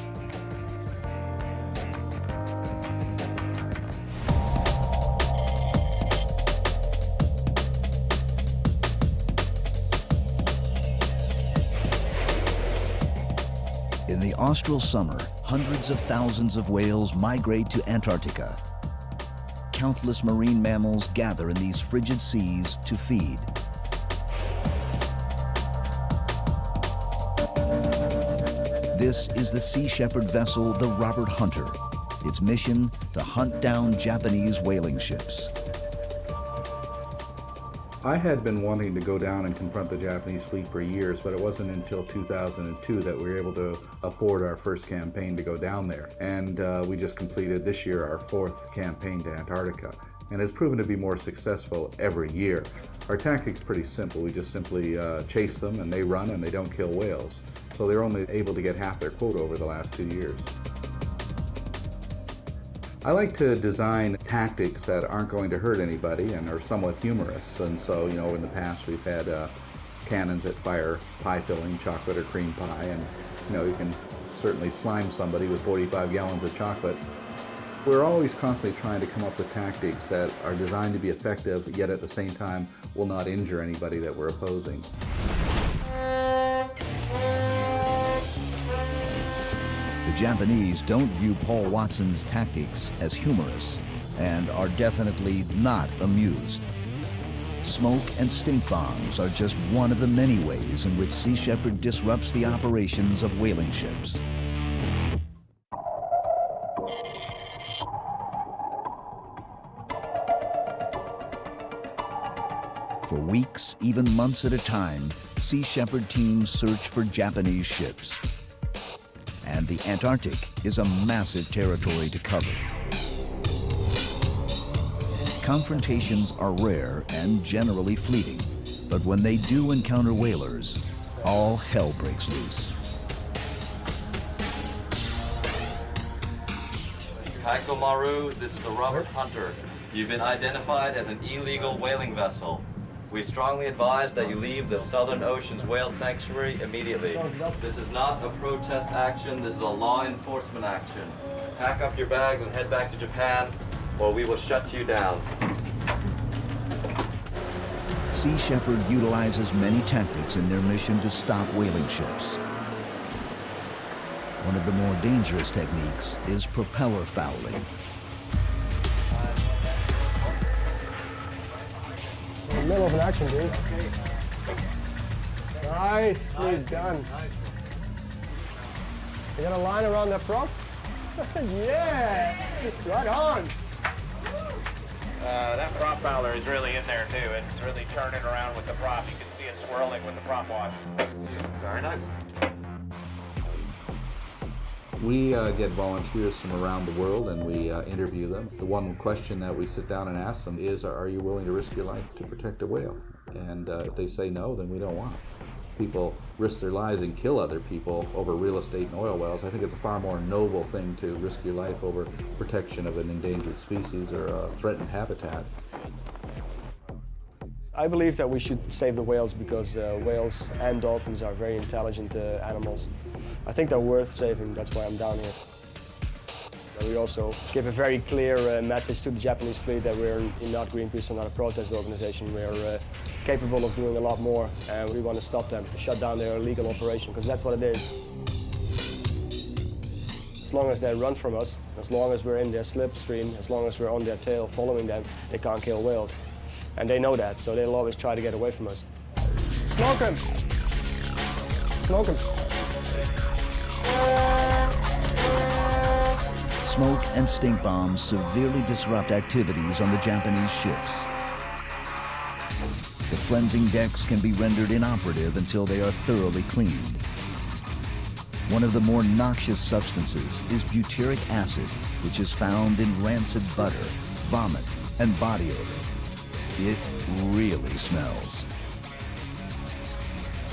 austral summer, hundreds of thousands of whales migrate to Antarctica. Countless marine mammals gather in these frigid seas to feed. This is the Sea Shepherd vessel, the Robert Hunter. Its mission, to hunt down Japanese whaling ships. I had been wanting to go down and confront the Japanese fleet for years, but it wasn't until 2002 that we were able to afford our first campaign to go down there. And we just completed this year our 4th campaign to Antarctica. And it's proven to be more successful every year. Our tactic's pretty simple. We just simply chase them and they run and they don't kill whales. So they're only able to get half their quota over the last 2 years. I like to design tactics that aren't going to hurt anybody and are somewhat humorous. And so, you know, in the past we've had cannons that fire pie filling, chocolate or cream pie, and, you know, you can certainly slime somebody with 45 gallons of chocolate. We're always constantly trying to come up with tactics that are designed to be effective, yet at the same time will not injure anybody that we're opposing. The Japanese don't view Paul Watson's tactics as humorous and are definitely not amused. Smoke and stink bombs are just one of the many ways in which Sea Shepherd disrupts the operations of whaling ships. For weeks, even months at a time, Sea Shepherd teams search for Japanese ships. And the Antarctic is a massive territory to cover. Confrontations are rare and generally fleeting, but when they do encounter whalers, all hell breaks loose. Kaiko Maru, this is the Robert Hunter. You've been identified as an illegal whaling vessel. We strongly advise that you leave the Southern Ocean's whale sanctuary immediately. This is not a protest action, this is a law enforcement action. Pack up your bags and head back to Japan, or we will shut you down. Sea Shepherd utilizes many tactics in their mission to stop whaling ships. One of the more dangerous techniques is propeller fouling. Middle of an action, dude. Nicely done. You got a line around that prop? Yeah! Right on! That prop fowler is really in there too. It's really turning around with the prop. You can see it swirling with the prop wash. Very nice. We get volunteers from around the world and we interview them. The one question that we sit down and ask them is, are you willing to risk your life to protect a whale? And if they say no, then we don't want it. People risk their lives and kill other people over real estate and oil wells. I think it's a far more noble thing to risk your life over protection of an endangered species or a threatened habitat. I believe that we should save the whales because whales and dolphins are very intelligent animals. I think they're worth saving, that's why I'm down here. We also give a very clear message to the Japanese fleet that we're not Greenpeace or not a protest organization. We're capable of doing a lot more and we want to stop them, shut down their illegal operation, because that's what it is. As long as they run from us, as long as we're in their slipstream, as long as we're on their tail following them, they can't kill whales. And they know that, so they'll always try to get away from us. Smoke them! Smoke them! Smoke and stink bombs severely disrupt activities on the Japanese ships. The flensing decks can be rendered inoperative until they are thoroughly cleaned. One of the more noxious substances is butyric acid, which is found in rancid butter, vomit, and body odor. It really smells.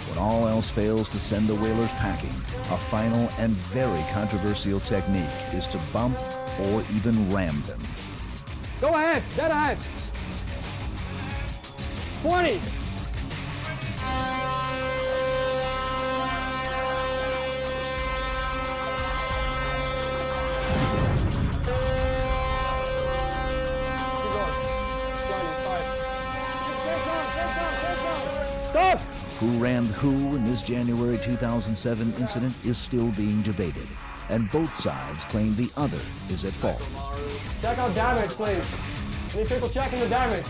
When all else fails to send the whalers packing, a final and very controversial technique is to bump or even ram them. Go ahead, dead ahead. 40. Stop! Who rammed who in this January 2007 incident is still being debated, and both sides claim the other is at fault. Check out damage, please. Any people checking the damage?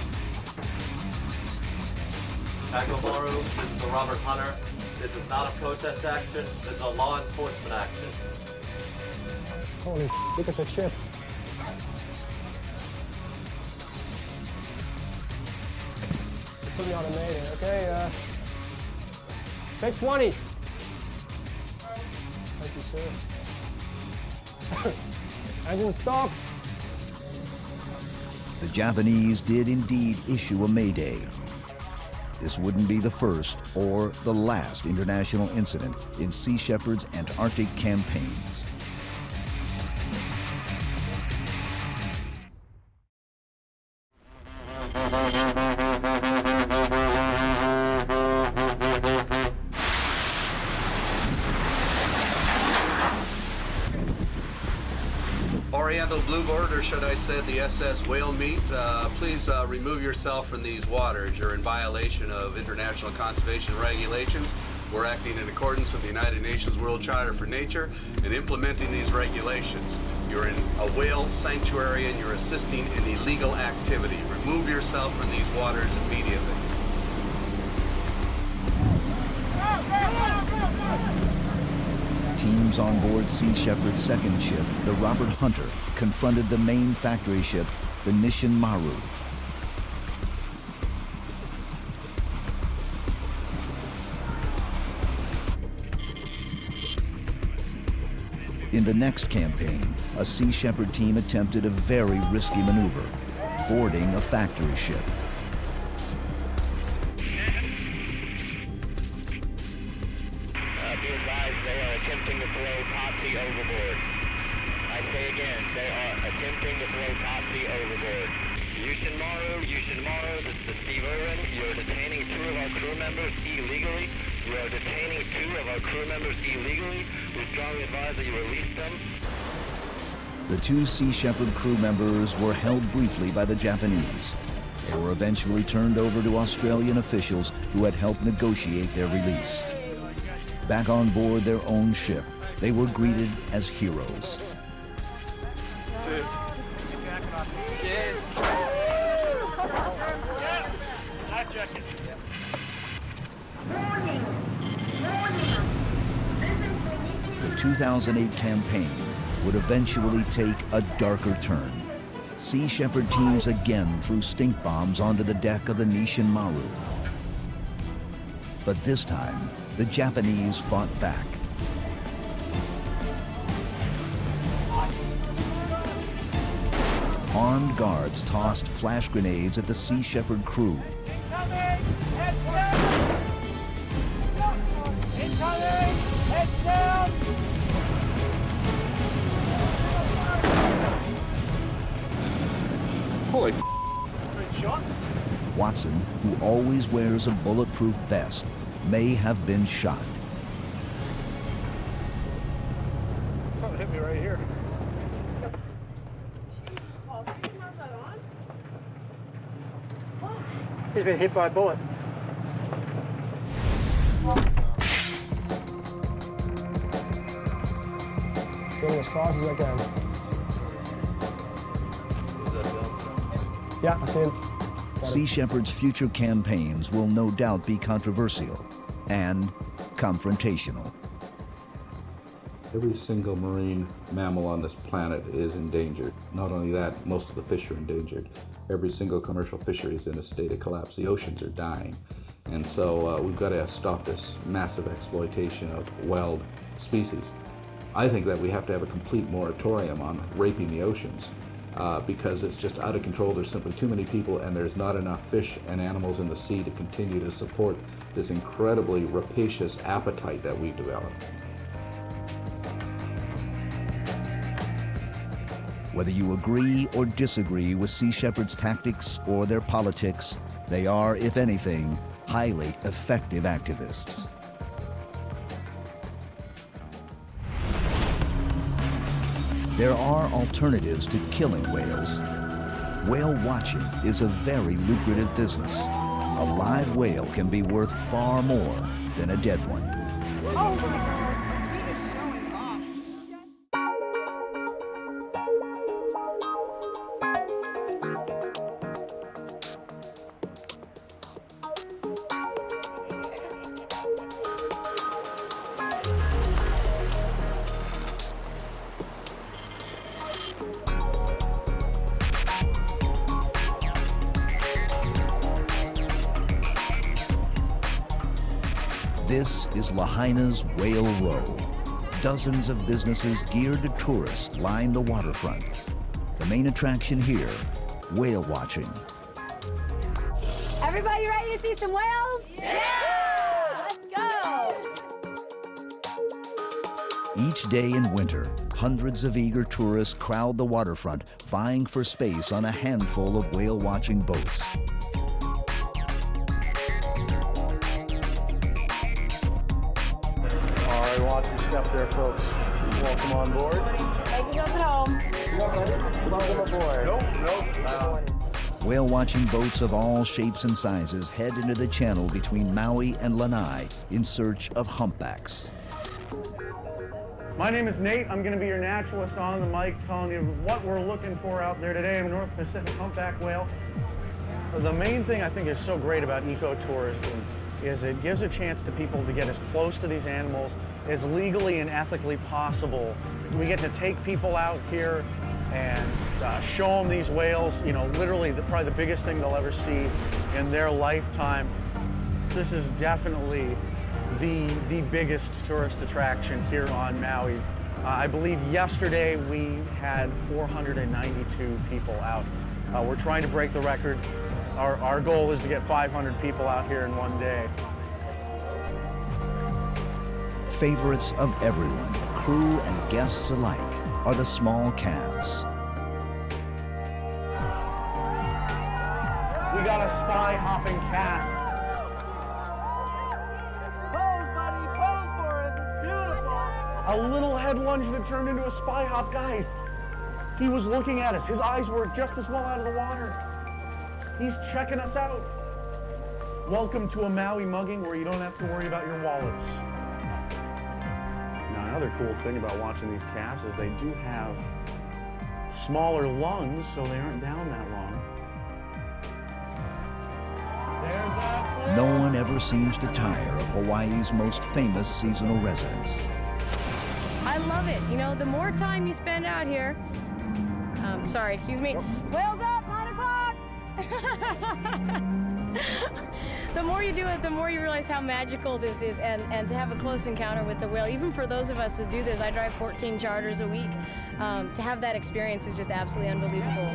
Takomaru, this is the Robert Hunter. This is not a protest action, this is a law enforcement action. Holy look at the chip. Put me on a mayday, okay? Takes 20. Thank you, sir. Engine stop. The Japanese did indeed issue a mayday. This wouldn't be the first or the last international incident in Sea Shepherd's Antarctic campaigns. Oriental Bluebird, or should I say the SS Whale Meat, please remove yourself from these waters. You're in violation of international conservation regulations. We're acting in accordance with the United Nations World Charter for Nature and implementing these regulations. You're in a whale sanctuary and you're assisting in illegal activity. Remove yourself from these waters immediately. Teams on board Sea Shepherd's second ship, the Robert Hunter, confronted the main factory ship, the Nishin Maru. In the next campaign, a Sea Shepherd team attempted a very risky maneuver, boarding a factory ship. Be advised, they are attempting to throw Topsy overboard. I say again, they are attempting to throw Topsy overboard. Yushinmaru, this is Steve Irwin. You are detaining 2 of our crew members illegally. You are detaining 2 of our crew members illegally. We strongly advise that you release them. The 2 Sea Shepherd crew members were held briefly by the Japanese. They were eventually turned over to Australian officials who had helped negotiate their release. Back on board their own ship, they were greeted as heroes. Cheers. Cheers. Life jacket. The 2008 campaign would eventually take a darker turn. Sea Shepherd teams again threw stink bombs onto the deck of the Nishin Maru. But this time, the Japanese fought back. Armed guards tossed flash grenades at the Sea Shepherd crew. Holy Watson, who always wears a bulletproof vest, may have been shot. Something hit me right here. He's been hit by a bullet. Going as fast as I can. Yeah, I see him. Sea Shepherd's future campaigns will no doubt be controversial and confrontational. Every single marine mammal on this planet is endangered. Not only that, most of the fish are endangered. Every single commercial fishery is in a state of collapse. The oceans are dying. And so we've got to stop this massive exploitation of wild species. I think that we have to have a complete moratorium on raping the oceans because it's just out of control. There's simply too many people and there's not enough fish and animals in the sea to continue to support this incredibly rapacious appetite that we've developed. Whether you agree or disagree with Sea Shepherd's tactics or their politics, they are, if anything, highly effective activists. There are alternatives to killing whales. Whale watching is a very lucrative business. a live whale can be worth far more than a dead one. Oh my God, he is showing off. This is Lahaina's Whale Row. Dozens of businesses geared to tourists line the waterfront. The main attraction here, whale watching. Everybody ready to see some whales? Yeah! Let's go! Each day in winter, hundreds of eager tourists crowd the waterfront, vying for space on a handful of whale-watching boats. All right, watch your step there, folks. Welcome on board. Taking us home. Welcome aboard. Nope. Whale-watching boats of all shapes and sizes head into the channel between Maui and Lanai in search of humpbacks. My name is Nate. I'm going to be your naturalist on the mic, telling you what we're looking for out there today in North Pacific humpback whale. The main thing I think is so great about ecotourism is it gives a chance to people to get as close to these animals as legally and ethically possible. We get to take people out here and show them these whales, you know, literally probably the biggest thing they'll ever see in their lifetime. This is definitely the biggest tourist attraction here on Maui. I believe yesterday we had 492 people out. We're trying to break the record. Our goal is to get 500 people out here in one day. Favorites of everyone, crew and guests alike, are the small calves. We got a spy hopping calf. A little head lunge that turned into a spy hop. Guys, he was looking at us. His eyes were just as well out of the water. He's checking us out. Welcome to a Maui mugging where you don't have to worry about your wallets. Now, another cool thing about watching these calves is they do have smaller lungs, so they aren't down that long. There's that. No one ever seems to tire of Hawaii's most famous seasonal residents. I love it. You know, the more time you spend out here, excuse me, whales up, 9 o'clock! The more you do it, the more you realize how magical this is, and to have a close encounter with the whale. Even for those of us that do this, I drive 14 charters a week. To have that experience is just absolutely unbelievable.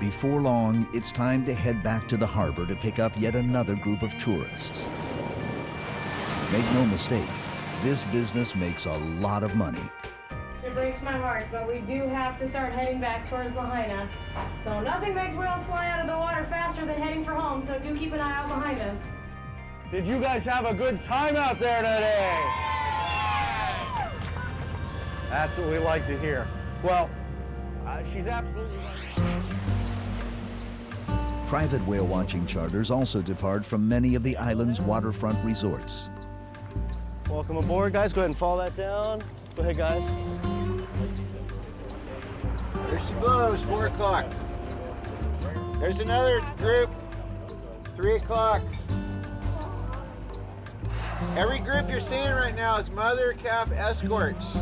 Before long, it's time to head back to the harbor to pick up yet another group of tourists. Make no mistake, this business makes a lot of money. It breaks my heart, but we do have to start heading back towards Lahaina. So nothing makes whales fly out of the water faster than heading for home, so do keep an eye out behind us. Did you guys have a good time out there today? That's what we like to hear. Well, she's absolutely right. Private whale watching charters also depart from many of the island's waterfront resorts. Welcome aboard, guys. Go ahead and follow that down. Go ahead, guys. There she goes, 4 o'clock. There's another group, 3 o'clock. Every group you're seeing right now is mother calf escorts.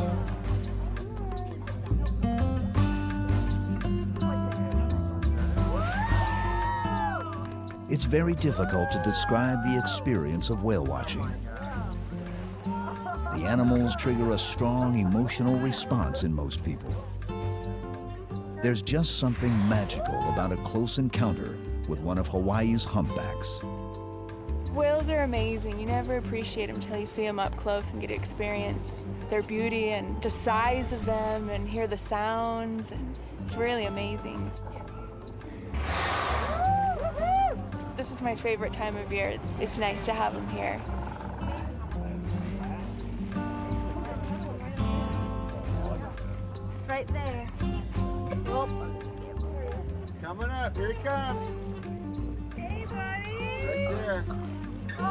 It's very difficult to describe the experience of whale watching. The animals trigger a strong emotional response in most people. There's just something magical about a close encounter with one of Hawaii's humpbacks. Whales are amazing. You never appreciate them until you see them up close and get to experience their beauty and the size of them and hear the sounds, and it's really amazing. This is my favorite time of year. It's nice to have them here. Right there. Oh. up. Here he comes. Hey, buddy. Right there. Hey.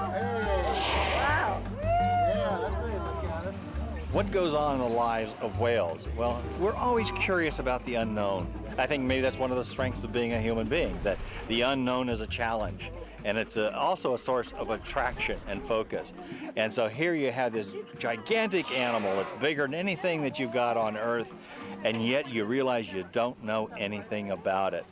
Wow. Yeah, that's how you look at it. What goes on in the lives of whales? Well, we're always curious about the unknown. I think maybe that's one of the strengths of being a human being, that the unknown is a challenge. And it's also a source of attraction and focus. And so here you have this gigantic animal. It's bigger than anything that you've got on Earth, and yet you realize you don't know anything about it.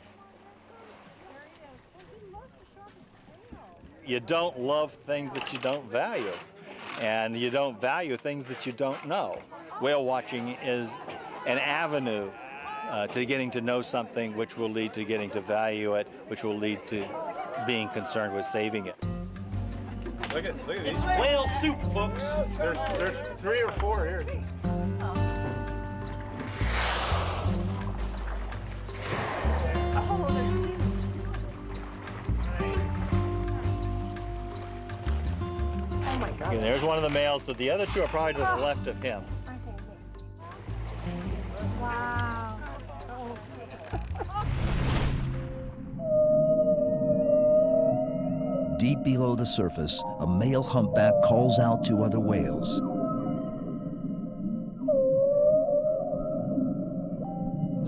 You don't love things that you don't value, and you don't value things that you don't know. Whale watching is an avenue to getting to know something, which will lead to getting to value it, which will lead to being concerned with saving it. Look at these whale soup, folks. There's 3 or 4 here. Oh my God. And there's one of the males, so the other 2 are probably to the left of him. Wow. Deep below the surface, a male humpback calls out to other whales.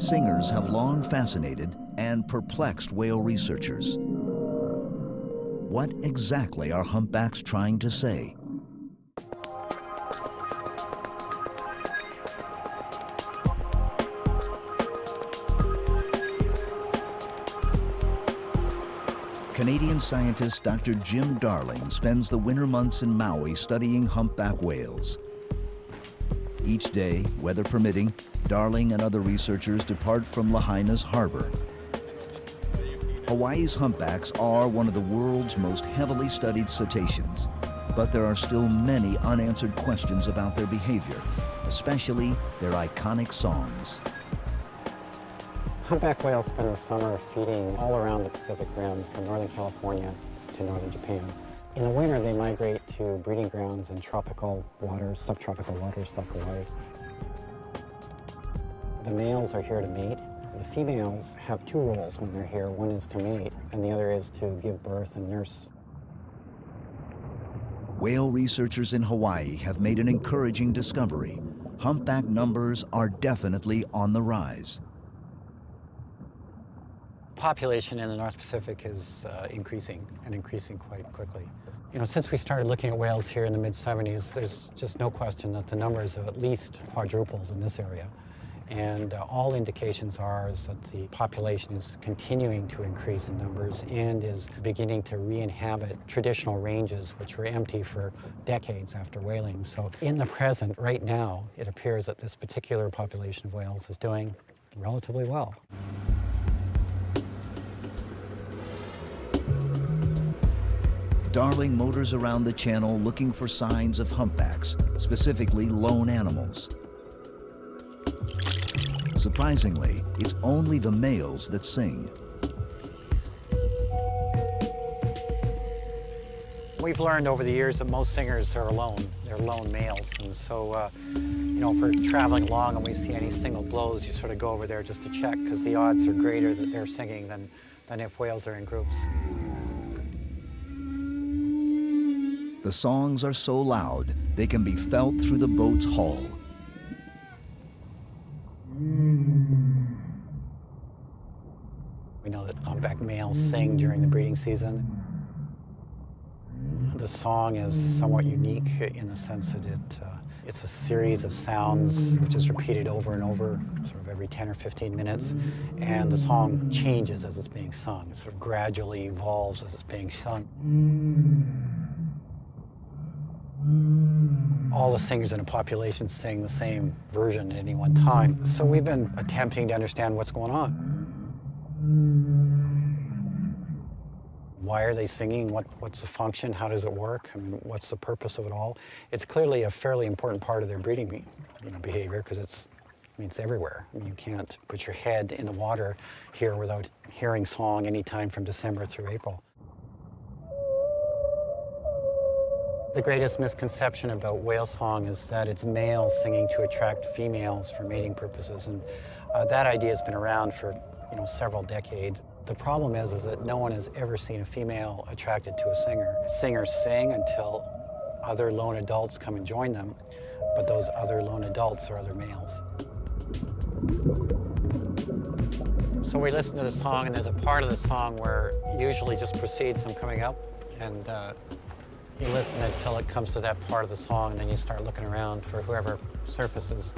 Singers have long fascinated and perplexed whale researchers. What exactly are humpbacks trying to say? Canadian scientist Dr. Jim Darling spends the winter months in Maui studying humpback whales. Each day, weather permitting, Darling and other researchers depart from Lahaina's harbor. Hawaii's humpbacks are one of the world's most heavily studied cetaceans, but there are still many unanswered questions about their behavior, especially their iconic songs. Humpback whales spend the summer feeding all around the Pacific Rim, from northern California to northern Japan. In the winter, they migrate to breeding grounds in tropical waters, subtropical waters like Hawaii. The males are here to mate. The females have 2 roles when they're here. One is to mate, and the other is to give birth and nurse. Whale researchers in Hawaii have made an encouraging discovery. Humpback numbers are definitely on the rise. Population in the North Pacific is increasing, and increasing quite quickly. You know, since we started looking at whales here in the mid-70s, there's just no question that the numbers have at least quadrupled in this area. And all indications are is that the population is continuing to increase in numbers and is beginning to re-inhabit traditional ranges which were empty for decades after whaling. So in the present, right now, it appears that this particular population of whales is doing relatively well. Darling motors around the channel looking for signs of humpbacks, specifically lone animals. Surprisingly, it's only the males that sing. We've learned over the years that most singers are alone. They're lone males. And so, you know, if we're traveling along and we see any single blows, you sort of go over there just to check, because the odds are greater that they're singing than if whales are in groups. The songs are so loud, they can be felt through the boat's hull. We know that humpback males sing during the breeding season. The song is somewhat unique in the sense that it's a series of sounds which is repeated over and over, sort of every 10 or 15 minutes, and the song changes as it's being sung. It sort of gradually evolves as it's being sung. All the singers in a population sing the same version at any one time. So we've been attempting to understand what's going on. Why are they singing? What's the function? How does it work? I mean, what's the purpose of it all? It's clearly a fairly important part of their breeding behavior, because it's everywhere. I mean, you can't put your head in the water here without hearing song anytime from December through April. The greatest misconception about whale song is that it's males singing to attract females for mating purposes, and that idea has been around for several decades. The problem is that no one has ever seen a female attracted to a singer. Singers sing until other lone adults come and join them, but those other lone adults are other males. So we listen to the song, and there's a part of the song where it usually just precedes them coming up, and you listen until it comes to that part of the song, and then you start looking around for whoever surfaces.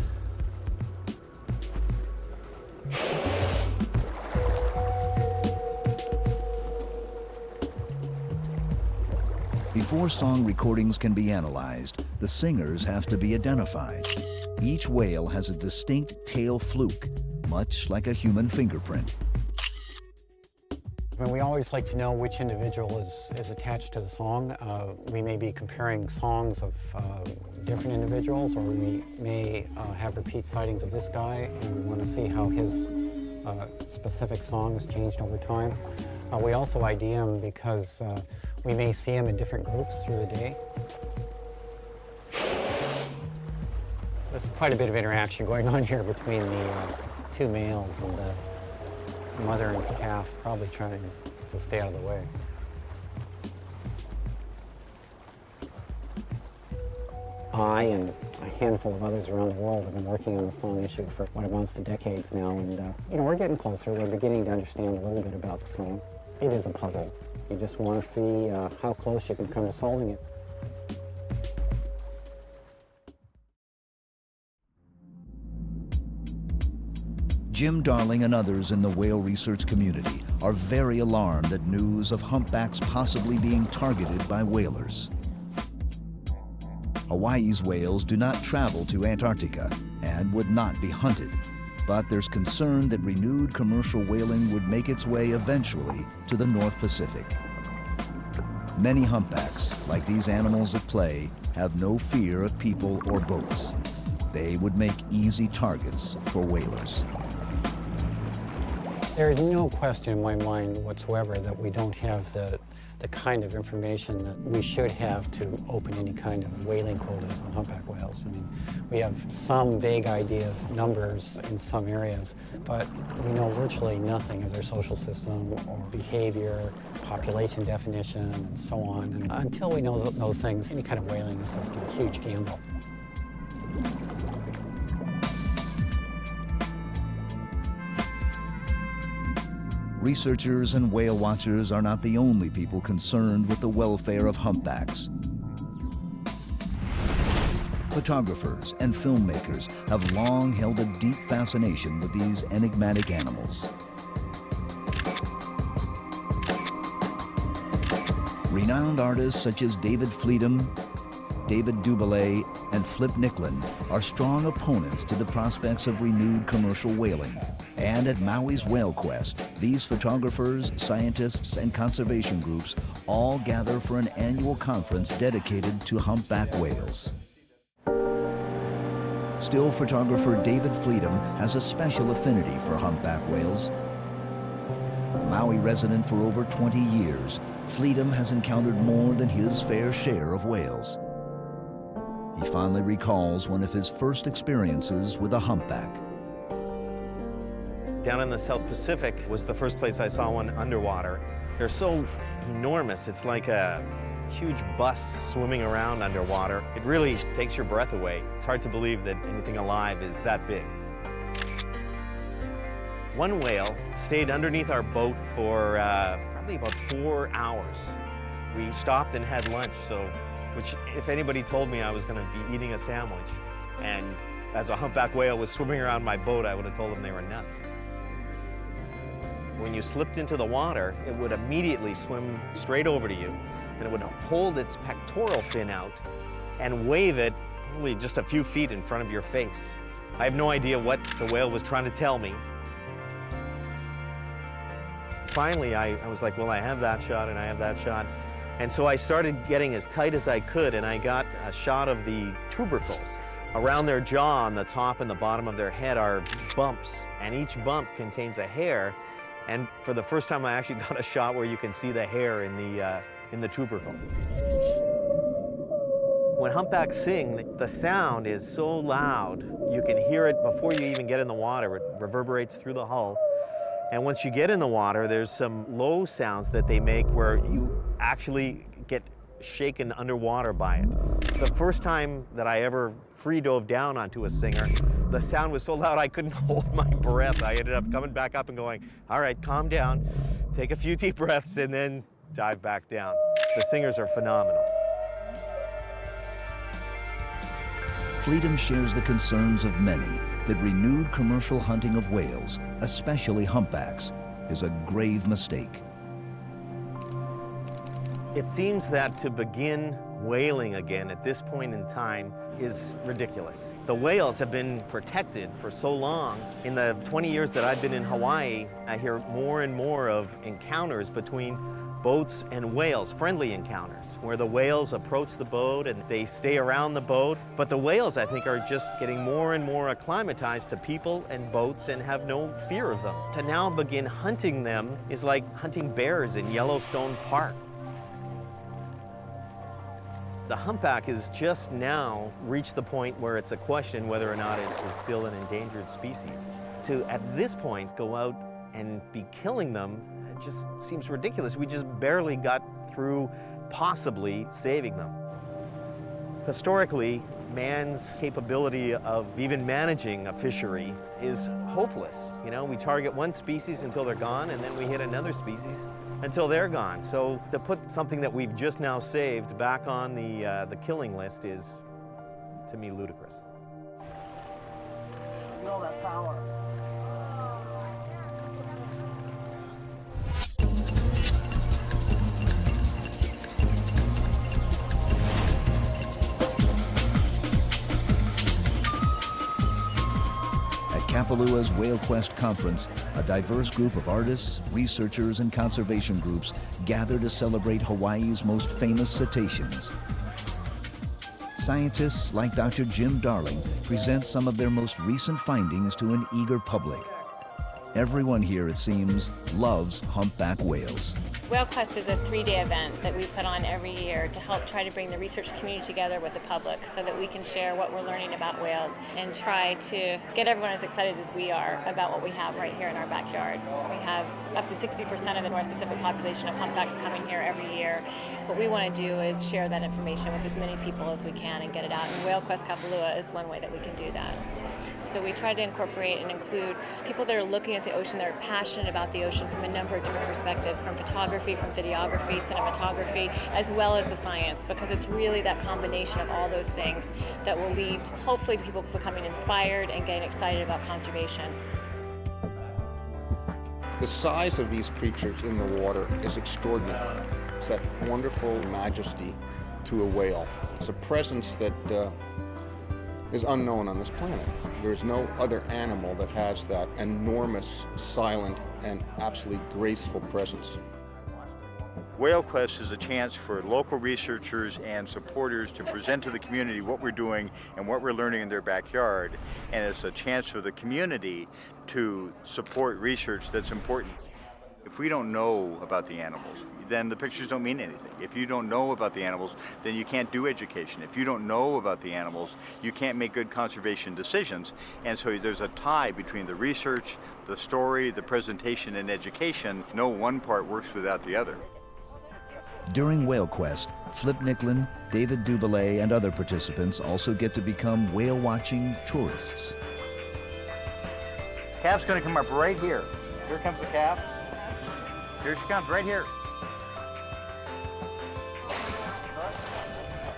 Before song recordings can be analyzed, the singers have to be identified. Each whale has a distinct tail fluke, much like a human fingerprint. I mean, we always like to know which individual is attached to the song. We may be comparing songs of different individuals, or we may have repeat sightings of this guy, and we want to see how his specific song has changed over time. We also ID him because we may see him in different groups through the day. There's quite a bit of interaction going on here between the two males, and the mother and calf probably trying to stay out of the way. I and a handful of others around the world have been working on the song issue for what amounts to decades now, and we're getting closer. We're beginning to understand a little bit about the song. It is a puzzle. You just want to see how close you can come to solving it. Jim Darling and others in the whale research community are very alarmed at news of humpbacks possibly being targeted by whalers. Hawaii's whales do not travel to Antarctica and would not be hunted, but there's concern that renewed commercial whaling would make its way eventually to the North Pacific. Many humpbacks, like these animals at play, have no fear of people or boats. They would make easy targets for whalers. There is no question in my mind whatsoever that we don't have the kind of information that we should have to open any kind of whaling quotas on humpback whales. I mean, we have some vague idea of numbers in some areas, but we know virtually nothing of their social system or behavior, population definition, and so on. And until we know those things, any kind of whaling is just a huge gamble. Researchers and whale watchers are not the only people concerned with the welfare of humpbacks. Photographers and filmmakers have long held a deep fascination with these enigmatic animals. Renowned artists such as David Fleedham, David Dubélé, and Flip Nicklin are strong opponents to the prospects of renewed commercial whaling. And at Maui's Whale Quest, these photographers, scientists, and conservation groups all gather for an annual conference dedicated to humpback whales. Still photographer David Fleedham has a special affinity for humpback whales. Maui resident for over 20 years, Fleedham has encountered more than his fair share of whales. He fondly recalls one of his first experiences with a humpback. Down in the South Pacific was the first place I saw one underwater. They're so enormous, it's like a huge bus swimming around underwater. It really takes your breath away. It's hard to believe that anything alive is that big. One whale stayed underneath our boat for probably about 4 hours. We stopped and had lunch, which if anybody told me I was going to be eating a sandwich, and as a humpback whale was swimming around my boat, I would have told them they were nuts. When you slipped into the water, it would immediately swim straight over to you, and it would hold its pectoral fin out and wave it only just a few feet in front of your face. I have no idea what the whale was trying to tell me. Finally, I was like, well, I have that shot and I have that shot. And so I started getting as tight as I could, and I got a shot of the tubercles. Around their jaw, on the top and the bottom of their head, are bumps, and each bump contains a hair. And for the first time, I actually got a shot where you can see the hair in the tubercle. When humpbacks sing, the sound is so loud, you can hear it before you even get in the water. It reverberates through the hull. And once you get in the water, there's some low sounds that they make where you actually get shaken underwater by it. The first time that I ever free dove down onto a singer, the sound was so loud I couldn't hold my breath. I ended up coming back up and going, all right, calm down, take a few deep breaths, and then dive back down. The singers are phenomenal. Freedom shares the concerns of many that renewed commercial hunting of whales, especially humpbacks, is a grave mistake. It seems that to begin whaling again at this point in time is ridiculous. The whales have been protected for so long. In the 20 years that I've been in Hawaii, I hear more and more of encounters between boats and whales, friendly encounters, where the whales approach the boat and they stay around the boat. But the whales, I think, are just getting more and more acclimatized to people and boats and have no fear of them. To now begin hunting them is like hunting bears in Yellowstone Park. The humpback has just now reached the point where it's a question whether or not it is still an endangered species. To, at this point, go out and be killing them, it just seems ridiculous. We just barely got through possibly saving them. Historically, man's capability of even managing a fishery is hopeless. You know, we target one species until they're gone, and then we hit another species until they're gone. So to put something that we've just now saved back on the killing list is, to me, ludicrous. Feel that power. Kapalaua's Whale Quest Conference, a diverse group of artists, researchers, and conservation groups gather to celebrate Hawaii's most famous cetaceans. Scientists like Dr. Jim Darling present some of their most recent findings to an eager public. Everyone here, it seems, loves humpback whales. Whale Quest is a 3-day event that we put on every year to help try to bring the research community together with the public so that we can share what we're learning about whales and try to get everyone as excited as we are about what we have right here in our backyard. We have up to 60% of the North Pacific population of humpbacks coming here every year. What we want to do is share that information with as many people as we can and get it out. And Whale Quest Kapalua is one way that we can do that. So we try to incorporate and include people that are looking at the ocean, that are passionate about the ocean from a number of different perspectives, from photography, from videography, cinematography, as well as the science, because it's really that combination of all those things that will lead to hopefully people becoming inspired and getting excited about conservation. The size of these creatures in the water is extraordinary. It's that wonderful majesty to a whale. It's a presence that is unknown on this planet. There's no other animal that has that enormous, silent, and absolutely graceful presence. Whale Quest is a chance for local researchers and supporters to present to the community what we're doing and what we're learning in their backyard. And it's a chance for the community to support research that's important. If we don't know about the animals, then the pictures don't mean anything. If you don't know about the animals, then you can't do education. If you don't know about the animals, you can't make good conservation decisions. And so there's a tie between the research, the story, the presentation, and education. No one part works without the other. During Whale Quest, Flip Nicklin, David Dubélé, and other participants also get to become whale-watching tourists. Calf's gonna come up right here. Here comes the calf. Here she comes, right here.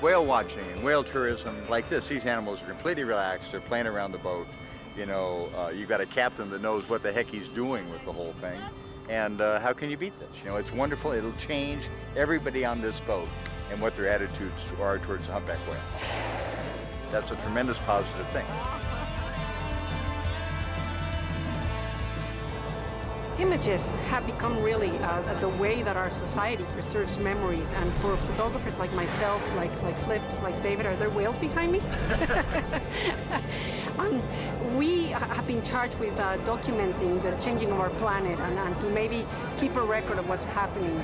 Whale watching and whale tourism like this, these animals are completely relaxed. They're playing around the boat. You know, you've got a captain that knows what the heck he's doing with the whole thing. And how can you beat this? You know, it's wonderful. It'll change everybody on this boat and what their attitudes are towards the humpback whale. That's a tremendous positive thing. Images have become really the way that our society preserves memories, and for photographers like myself, like Flip, like David, are there whales behind me? We have been charged with documenting the changing of our planet and to maybe keep a record of what's happening.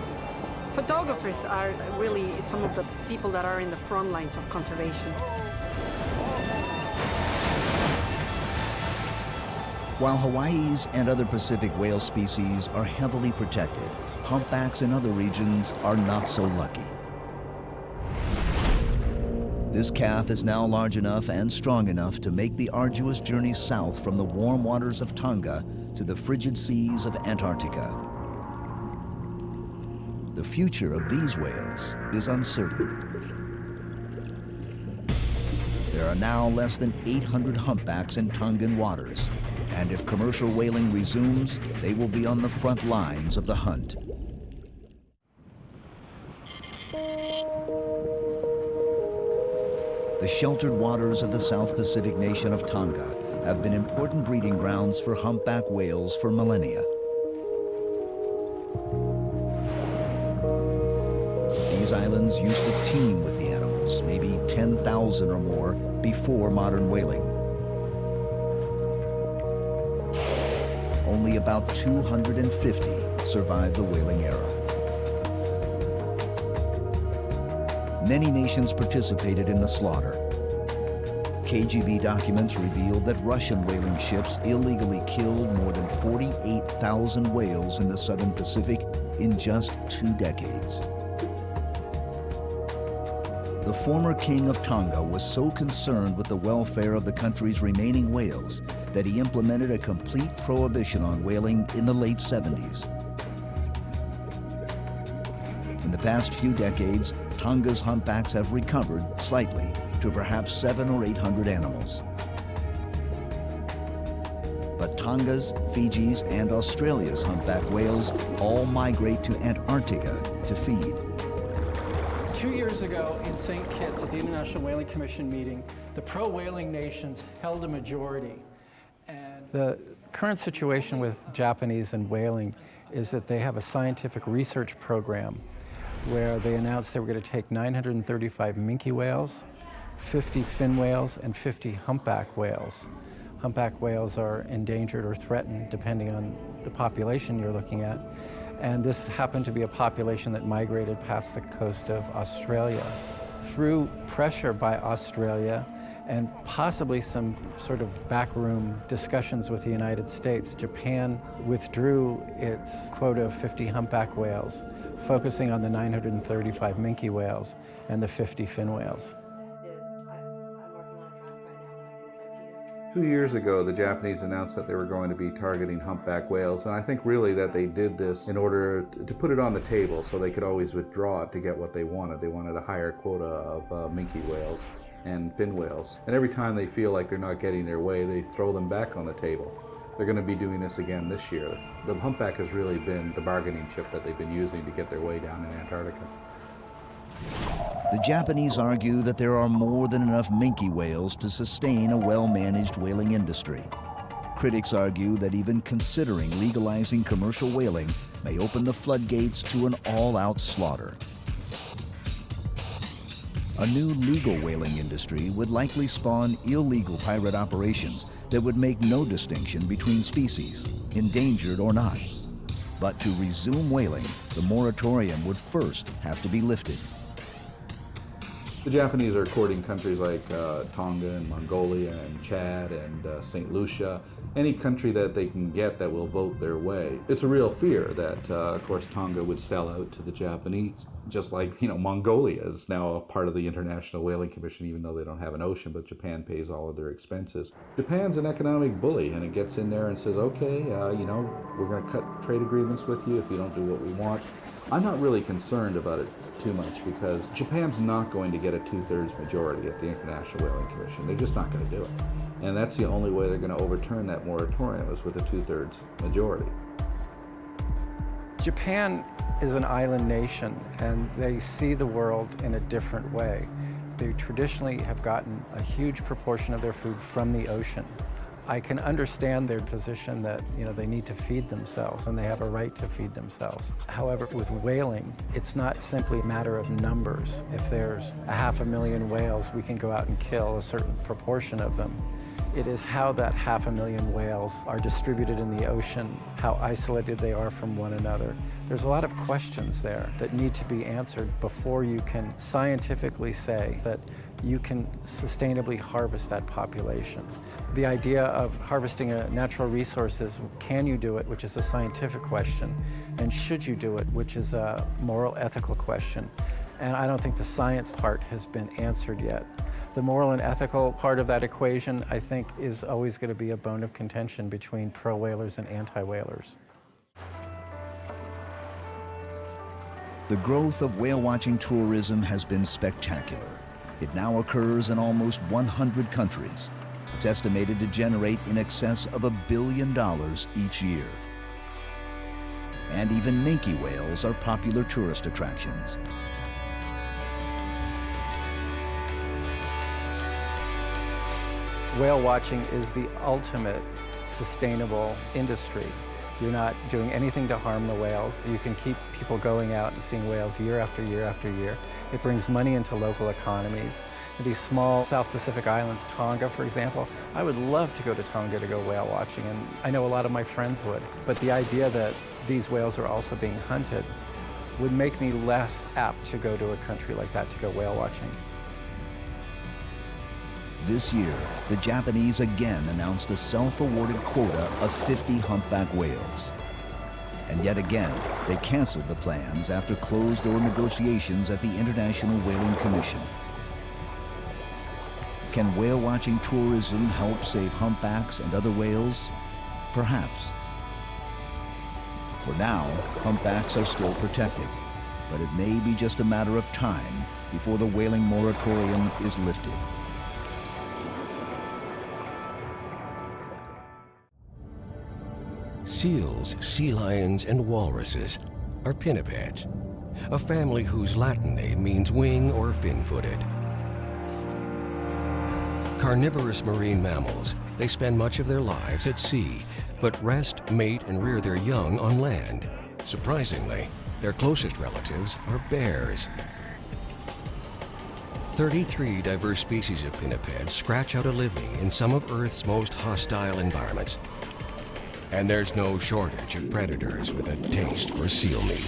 Photographers are really some of the people that are in the front lines of conservation. While Hawaii's and other Pacific whale species are heavily protected, humpbacks in other regions are not so lucky. This calf is now large enough and strong enough to make the arduous journey south from the warm waters of Tonga to the frigid seas of Antarctica. The future of these whales is uncertain. There are now less than 800 humpbacks in Tongan waters, and if commercial whaling resumes, they will be on the front lines of the hunt. The sheltered waters of the South Pacific nation of Tonga have been important breeding grounds for humpback whales for millennia. These islands used to teem with the animals, maybe 10,000 or more, before modern whaling. Only about 250 survived the whaling era. Many nations participated in the slaughter. KGB documents revealed that Russian whaling ships illegally killed more than 48,000 whales in the Southern Pacific in just 2 decades. The former king of Tonga was so concerned with the welfare of the country's remaining whales that he implemented a complete prohibition on whaling in the late 70s. In the past few decades, Tonga's humpbacks have recovered slightly to perhaps 700 or 800 animals. But Tonga's, Fiji's, and Australia's humpback whales all migrate to Antarctica to feed. 2 years ago in St. Kitts at the International Whaling Commission meeting, the pro-whaling nations held a majority. And the current situation with Japanese and whaling is that they have a scientific research program where they announced they were going to take 935 minke whales, 50 fin whales, and 50 humpback whales. Humpback whales are endangered or threatened depending on the population you're looking at. And this happened to be a population that migrated past the coast of Australia. Through pressure by Australia and possibly some sort of backroom discussions with the United States, Japan withdrew its quota of 50 humpback whales, focusing on the 935 minke whales and the 50 fin whales. 2 years ago, the Japanese announced that they were going to be targeting humpback whales, and I think really that they did this in order to put it on the table so they could always withdraw it to get what they wanted. They wanted a higher quota of minke whales and fin whales. And every time they feel like they're not getting their way, they throw them back on the table. They're going to be doing this again this year. The humpback has really been the bargaining chip that they've been using to get their way down in Antarctica. The Japanese argue that there are more than enough minke whales to sustain a well-managed whaling industry. Critics argue that even considering legalizing commercial whaling may open the floodgates to an all-out slaughter. A new legal whaling industry would likely spawn illegal pirate operations that would make no distinction between species, endangered or not. But to resume whaling, the moratorium would first have to be lifted. The Japanese are courting countries like Tonga and Mongolia and Chad and St. Lucia, any country that they can get that will vote their way. It's a real fear that, of course, Tonga would sell out to the Japanese, just like, Mongolia is now a part of the International Whaling Commission, even though they don't have an ocean, but Japan pays all of their expenses. Japan's an economic bully, and it gets in there and says, okay, we're going to cut trade agreements with you if you don't do what we want. I'm not really concerned about it too much because Japan's not going to get a 2/3 majority at the International Whaling Commission. They're just not going to do it. And that's the only way they're going to overturn that moratorium is with a 2/3 majority. Japan is an island nation and they see the world in a different way. They traditionally have gotten a huge proportion of their food from the ocean. I can understand their position that, they need to feed themselves and they have a right to feed themselves. However, with whaling, it's not simply a matter of numbers. If there's 500,000 whales, we can go out and kill a certain proportion of them. It is how that 500,000 whales are distributed in the ocean, how isolated they are from one another. There's a lot of questions there that need to be answered before you can scientifically say that you can sustainably harvest that population. The idea of harvesting a natural resource is, can you do it, which is a scientific question, and should you do it, which is a moral, ethical question. And I don't think the science part has been answered yet. The moral and ethical part of that equation, I think, is always going to be a bone of contention between pro-whalers and anti-whalers. The growth of whale-watching tourism has been spectacular. It now occurs in almost 100 countries. It's estimated to generate in excess of $1 billion each year. And even minke whales are popular tourist attractions. Whale watching is the ultimate sustainable industry. You're not doing anything to harm the whales. You can keep people going out and seeing whales year after year after year. It brings money into local economies. These small South Pacific islands, Tonga, for example, I would love to go to Tonga to go whale watching, and I know a lot of my friends would. But the idea that these whales are also being hunted would make me less apt to go to a country like that to go whale watching. This year, the Japanese again announced a self-awarded quota of 50 humpback whales. And yet again, they canceled the plans after closed-door negotiations at the International Whaling Commission. Can whale-watching tourism help save humpbacks and other whales? Perhaps. For now, humpbacks are still protected, but it may be just a matter of time before the whaling moratorium is lifted. Seals, sea lions, and walruses are Pinnipeds, a family whose Latin name means wing or fin-footed. Carnivorous marine mammals, they spend much of their lives at sea, but rest, mate, and rear their young on land. Surprisingly, their closest relatives are bears. 33 diverse species of pinnipeds scratch out a living in some of Earth's most hostile environments. And there's no shortage of predators with a taste for seal meat.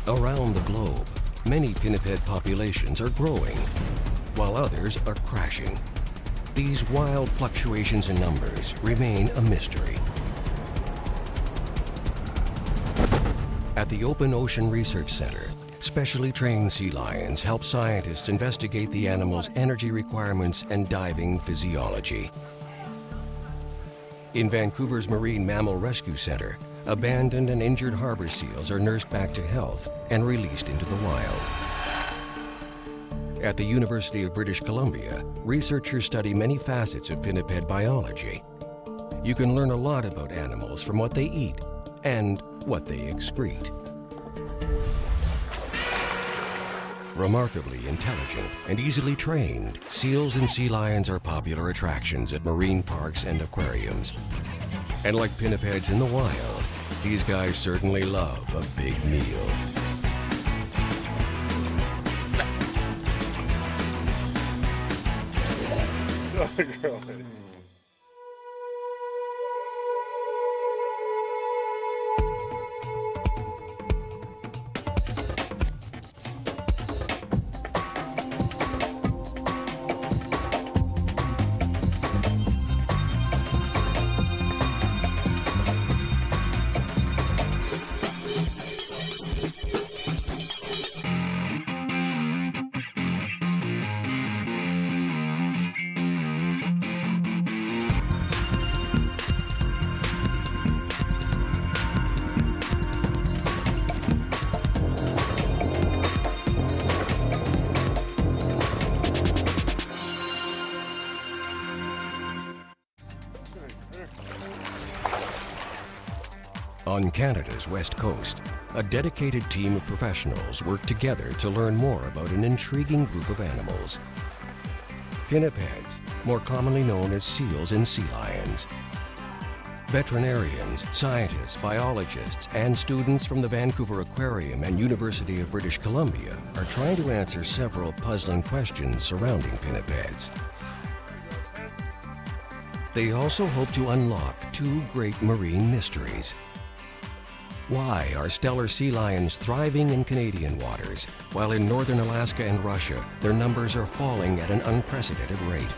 Around the globe, many pinniped populations are growing, while others are crashing. These wild fluctuations in numbers remain a mystery. At the Open Ocean Research Center, specially trained sea lions help scientists investigate the animal's energy requirements and diving physiology. In Vancouver's Marine Mammal Rescue Center, abandoned and injured harbor seals are nursed back to health and released into the wild. At the University of British Columbia, researchers study many facets of pinniped biology. You can learn a lot about animals from what they eat and what they excrete. Remarkably intelligent and easily trained, seals and sea lions are popular attractions at marine parks and aquariums. And like pinnipeds in the wild, these guys certainly love a big meal. On Canada's west coast, a dedicated team of professionals work together to learn more about an intriguing group of animals. Pinnipeds, more commonly known as seals and sea lions. Veterinarians, scientists, biologists, and students from the Vancouver Aquarium and University of British Columbia are trying to answer several puzzling questions surrounding pinnipeds. they also hope to unlock two great marine mysteries. Why are stellar sea lions thriving in Canadian waters, while in northern Alaska and Russia, their numbers are falling at an unprecedented rate?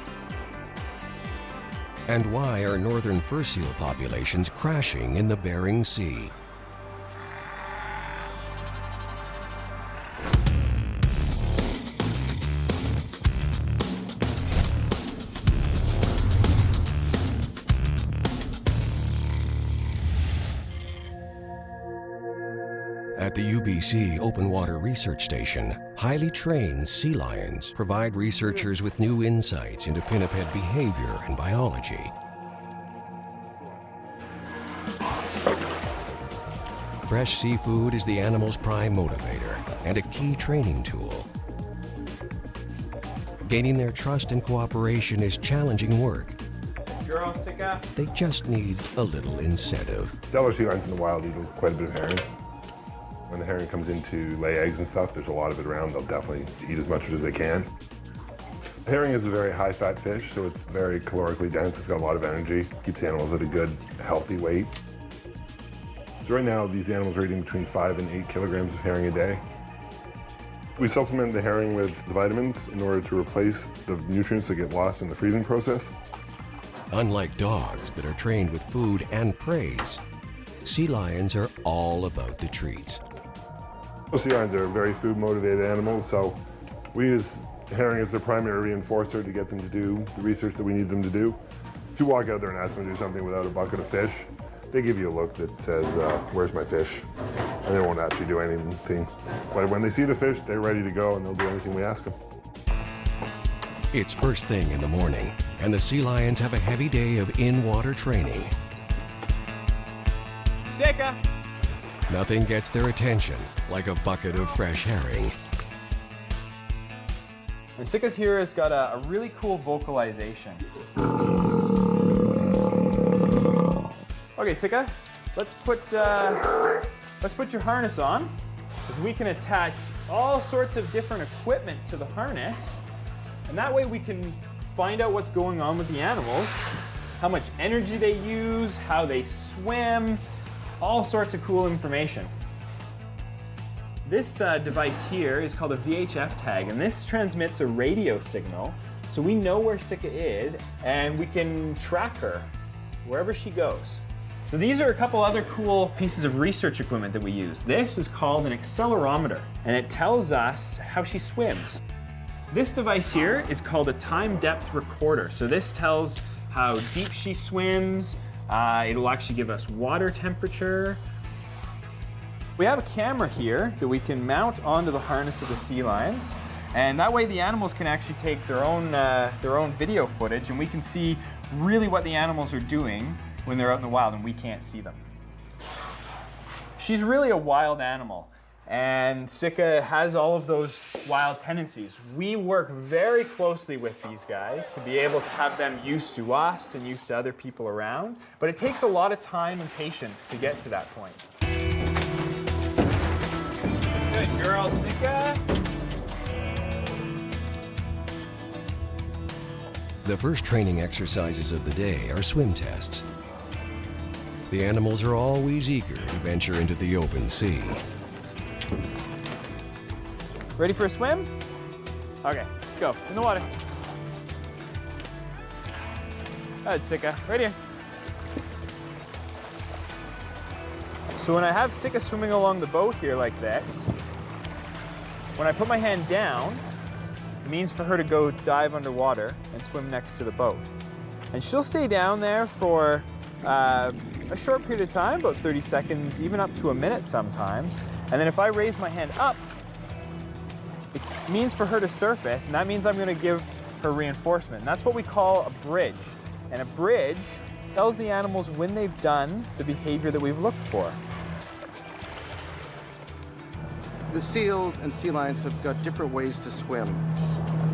And why are northern fur seal populations crashing in the Bering Sea? At the UBC Open Water Research Station, highly trained sea lions provide researchers with new insights into pinniped behavior and biology. Fresh seafood is the animal's prime motivator and a key training tool. Gaining their trust and cooperation is challenging work. Girl, Sika. They just need a little incentive. Stellar sea lions in the wild eat quite a bit of herring. When the herring comes in to lay eggs and stuff, there's a lot of it around. They'll definitely eat as much of it as they can. Herring is a very high-fat fish, so it's very calorically dense. It's got a lot of energy. Keeps the animals at a good, healthy weight. So right now, these animals are eating between 5 and 8 kilograms of herring a day. We supplement the herring with the vitamins in order to replace the nutrients that get lost in the freezing process. Unlike dogs that are trained with food and praise, sea lions are all about the treats. Sea lions are very food-motivated animals, so we use herring as their primary reinforcer to get them to do the research that we need them to do. If you walk out there and ask them to do something without a bucket of fish, they give you a look that says, where's my fish? And they won't actually do anything. But when they see the fish, they're ready to go and they'll do anything we ask them. It's first thing in the morning, and the sea lions have a heavy day of in-water training. Sika! Nothing gets their attention like a bucket of fresh herring. And Sika's here has got a really cool vocalization. Okay, Sika, let's put your harness on, because we can attach all sorts of different equipment to the harness, and that way we can find out what's going on with the animals, how much energy they use, how they swim, all sorts of cool information. This device here is called a VHF tag, and this transmits a radio signal, so we know where Sika is, and we can track her wherever she goes. So these are a couple other cool pieces of research equipment that we use. This is called an accelerometer, and it tells us how she swims. This device here is called a time depth recorder. So this tells how deep she swims. It'll actually give us water temperature. We have a camera here that we can mount onto the harness of the sea lions, and that way the animals can actually take their own video footage, and we can see really what the animals are doing when they're out in the wild and we can't see them. She's really a wild animal, and Sika has all of those wild tendencies. We work very closely with these guys to be able to have them used to us and used to other people around, but it takes a lot of time and patience to get to that point. Good girl, Sika. The first training exercises of the day are swim tests. The animals are always eager to venture into the open sea. Ready for a swim? Okay, let's go. In the water. That's Sika. Right here. So when I have Sika swimming along the boat here like this, when I put my hand down, it means for her to go dive underwater and swim next to the boat. And she'll stay down there for a short period of time, about 30 seconds, even up to a minute sometimes. And then if I raise my hand up, it means for her to surface, and that means I'm going to give her reinforcement. And that's what we call a bridge. And a bridge tells the animals when they've done the behavior that we've looked for. The seals and sea lions have got different ways to swim.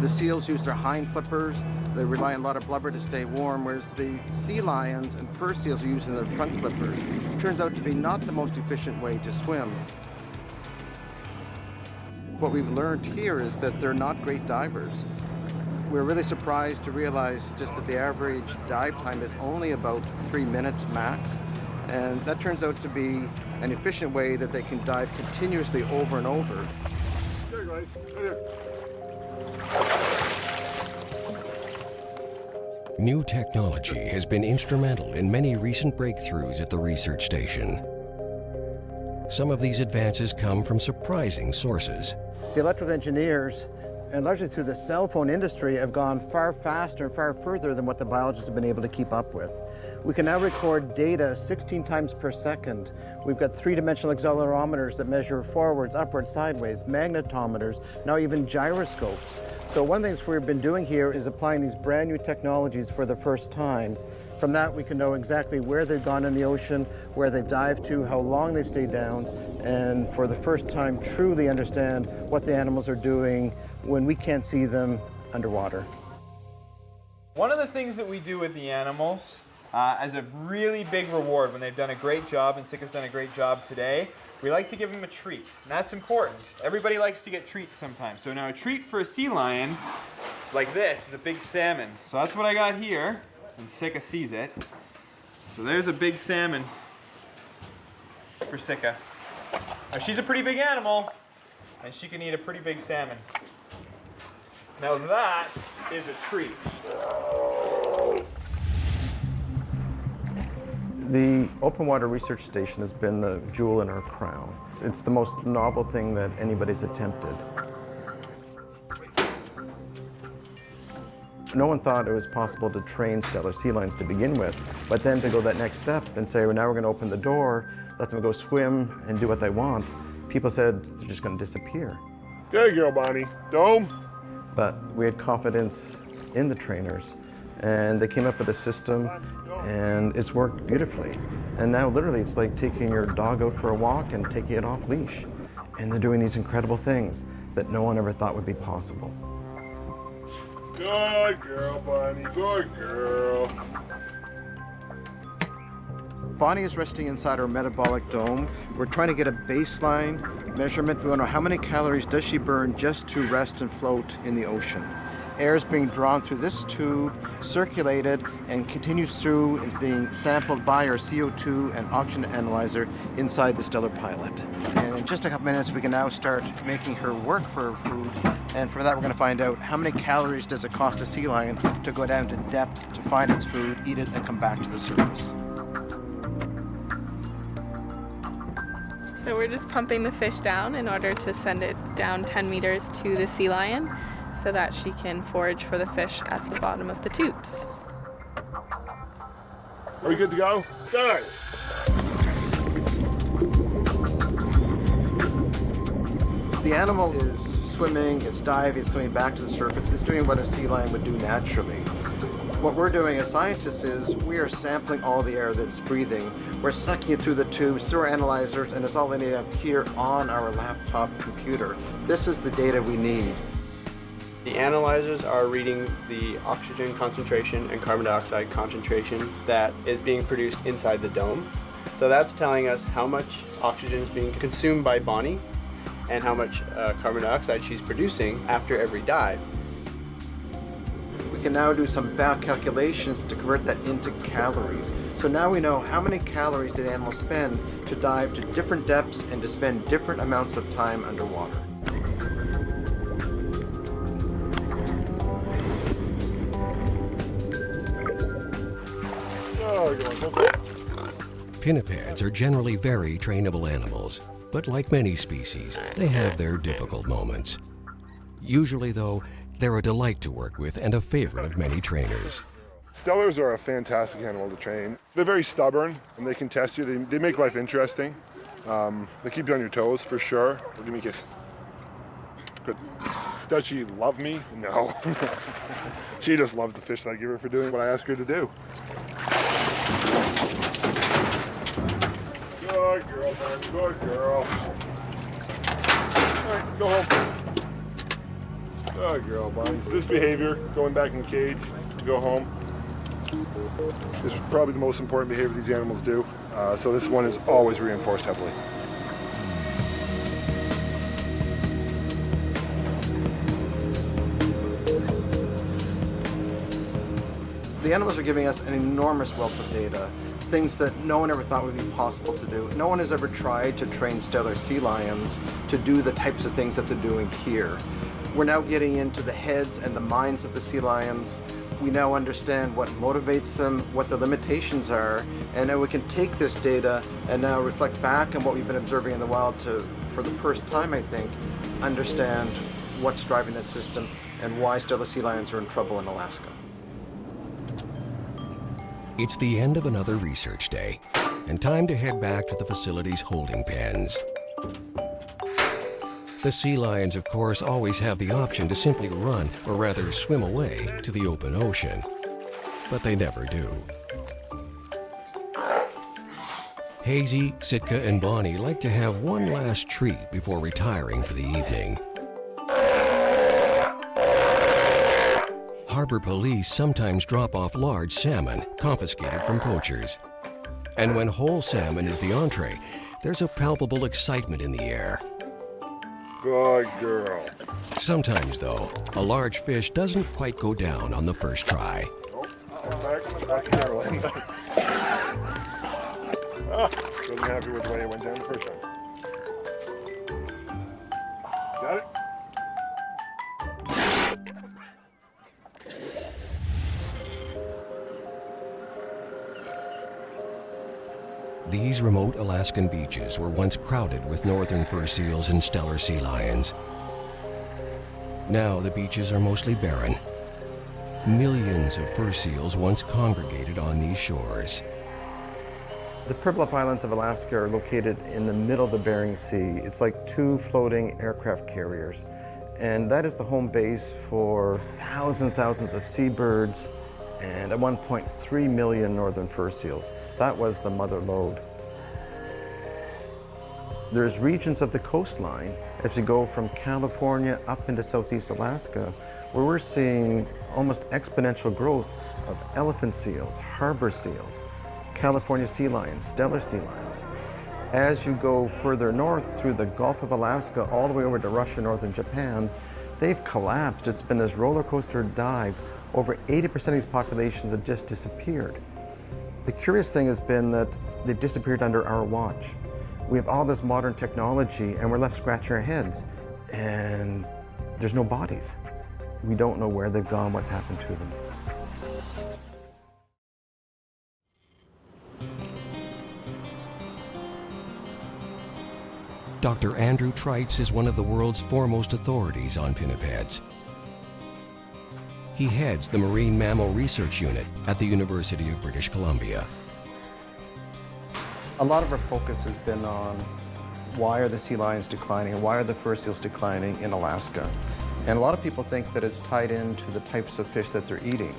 The seals use their hind flippers. They rely on a lot of blubber to stay warm, whereas the sea lions and fur seals are using their front flippers. It turns out to be not the most efficient way to swim. What we've learned here is that they're not great divers. We're really surprised to realize just that the average dive time is only about 3 minutes max. And that turns out to be an efficient way that they can dive continuously over and over. There, guys. Right there. New technology has been instrumental in many recent breakthroughs at the research station. Some of these advances come from surprising sources. The electrical engineers, and largely through the cell phone industry, have gone far faster and far further than what the biologists have been able to keep up with. We can now record data 16 times per second. We've got three-dimensional accelerometers that measure forwards, upwards, sideways, magnetometers, now even gyroscopes. So one of the things we've been doing here is applying these brand new technologies for the first time. From that, we can know exactly where they've gone in the ocean, where they've dived to, how long they've stayed down, and for the first time truly understand what the animals are doing when we can't see them underwater. One of the things that we do with the animals as a really big reward when they've done a great job, and Sika's done a great job today, we like to give them a treat, and that's important. Everybody likes to get treats sometimes. So now a treat for a sea lion like this is a big salmon. So that's what I got here, and Sika sees it. So there's a big salmon for Sika. Now she's a pretty big animal, and she can eat a pretty big salmon. Now that is a treat. The Open Water Research Station has been the jewel in our crown. It's the most novel thing that anybody's attempted. No one thought it was possible to train stellar sea lions to begin with, but then to go that next step and say, well, now we're going to open the door, let them go swim and do what they want. People said they're just going to disappear. There you go, Bonnie. Dome. But we had confidence in the trainers, and they came up with a system, and it's worked beautifully. And now literally it's like taking your dog out for a walk and taking it off leash. And they're doing these incredible things that no one ever thought would be possible. Good girl, Bonnie. Good girl. Bonnie is resting inside our metabolic dome. We're trying to get a baseline measurement. We want to know how many calories does she burn just to rest and float in the ocean. Air is being drawn through this tube, circulated, and continues through, is being sampled by our CO2 and oxygen analyzer inside the Stellar Pilot. And in just a couple minutes, we can now start making her work for her food. And for that, we're going to find out how many calories does it cost a sea lion to go down to depth to find its food, eat it, and come back to the surface. So we're just pumping the fish down in order to send it down 10 meters to the sea lion so that she can forage for the fish at the bottom of the tubes. Are we good to go? Good. The animal is swimming, it's diving, it's coming back to the surface. It's doing what a sea lion would do naturally. What we're doing as scientists is we are sampling all the air that's breathing. We're sucking it through the tubes, through our analyzers, and it's all ending up here on our laptop computer. This is the data we need. The analyzers are reading the oxygen concentration and carbon dioxide concentration that is being produced inside the dome. So that's telling us how much oxygen is being consumed by Bonnie and how much carbon dioxide she's producing after every dive. We can now do some back calculations to convert that into calories. So now we know how many calories did the animal spend to dive to different depths and to spend different amounts of time underwater. Pinnipeds are generally very trainable animals, but like many species, they have their difficult moments. Usually, though, they're a delight to work with and a favorite of many trainers. Stellars are a fantastic animal to train. They're very stubborn, and they can test you. They make life interesting. They keep you on your toes, for sure. Give me a kiss. Good. Does she love me? No. She just loves the fish that I give her for doing what I ask her to do. Good girl, man. Good girl. All right, go home. Good girl, Bonnie. So this behavior, going back in the cage to go home, is probably the most important behavior these animals do. So this one is always reinforced heavily. The animals are giving us an enormous wealth of data, things that no one ever thought would be possible to do. No one has ever tried to train stellar sea lions to do the types of things that they're doing here. We're now getting into the heads and the minds of the sea lions. We now understand what motivates them, what their limitations are, and now we can take this data and now reflect back on what we've been observing in the wild to, for the first time, I think, understand what's driving that system and why stellar sea lions are in trouble in Alaska. It's the end of another research day, and time to head back to the facility's holding pens. The sea lions, of course, always have the option to simply run, or rather swim away, to the open ocean. But they never do. Hazy, Sitka, and Bonnie like to have one last treat before retiring for the evening. Harbor police sometimes drop off large salmon confiscated from poachers. And when whole salmon is the entree, there's a palpable excitement in the air. Good girl. Sometimes, though, a large fish doesn't quite go down on the first try. Back here, Linda. Wasn't happy with the way it went down the first time. Got it? These remote Alaskan beaches were once crowded with northern fur seals and stellar sea lions. Now the beaches are mostly barren. Millions of fur seals once congregated on these shores. The Pribilof Islands of Alaska are located in the middle of the Bering Sea. It's like two floating aircraft carriers. And that is the home base for thousands of seabirds and at 1.3 million northern fur seals. That was the mother lode. There's regions of the coastline, as you go from California up into southeast Alaska, where we're seeing almost exponential growth of elephant seals, harbor seals, California sea lions, stellar sea lions. As you go further north through the Gulf of Alaska, all the way over to Russia, northern Japan, they've collapsed. It's been this roller coaster dive. Over 80% of these populations have just disappeared. The curious thing has been that they've disappeared under our watch. We have all this modern technology and we're left scratching our heads and there's no bodies. We don't know where they've gone, what's happened to them. Dr. Andrew Treitz is one of the world's foremost authorities on pinnipeds. He heads the Marine Mammal Research Unit at the University of British Columbia. A lot of our focus has been on why are the sea lions declining and why are the fur seals declining in Alaska. And a lot of people think that it's tied into the types of fish that they're eating.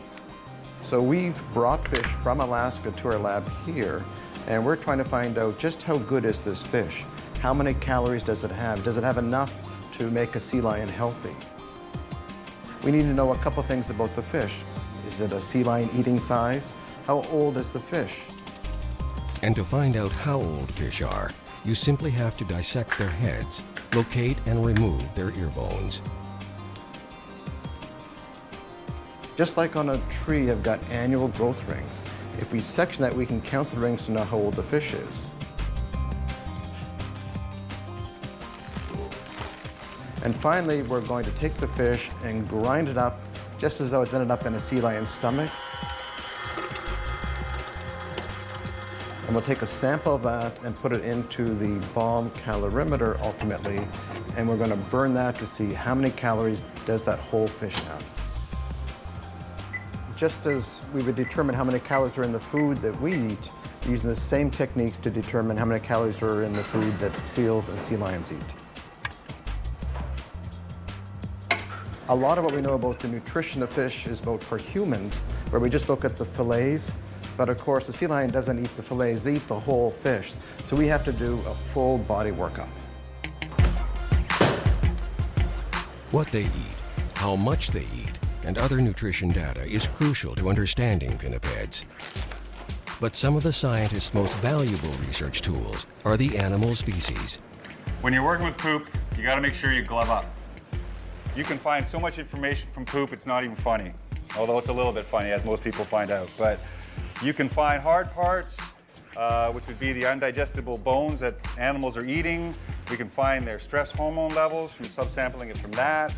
So we've brought fish from Alaska to our lab here, and we're trying to find out just how good is this fish? How many calories does it have? Does it have enough to make a sea lion healthy? We need to know a couple things about the fish. Is it a sea lion eating size? How old is the fish? And to find out how old fish are, you simply have to dissect their heads, locate and remove their ear bones. Just like on a tree, I've got annual growth rings. If we section that, we can count the rings to know how old the fish is. And finally, we're going to take the fish and grind it up just as though it's ended up in a sea lion's stomach. And we'll take a sample of that and put it into the bomb calorimeter ultimately, and we're going to burn that to see how many calories does that whole fish have. Just as we would determine how many calories are in the food that we eat, we're using the same techniques to determine how many calories are in the food that seals and sea lions eat. A lot of what we know about the nutrition of fish is about for humans, where we just look at the fillets. But of course, the sea lion doesn't eat the fillets, they eat the whole fish. So we have to do a full body workup. What they eat, how much they eat, and other nutrition data is crucial to understanding pinnipeds. But some of the scientists' most valuable research tools are the animal's feces. When you're working with poop, you gotta make sure you glove up. You can find so much information from poop, it's not even funny. although it's a little bit funny, as most people find out. But you can find hard parts, which would be the undigestible bones that animals are eating. We can find their stress hormone levels from subsampling it from that.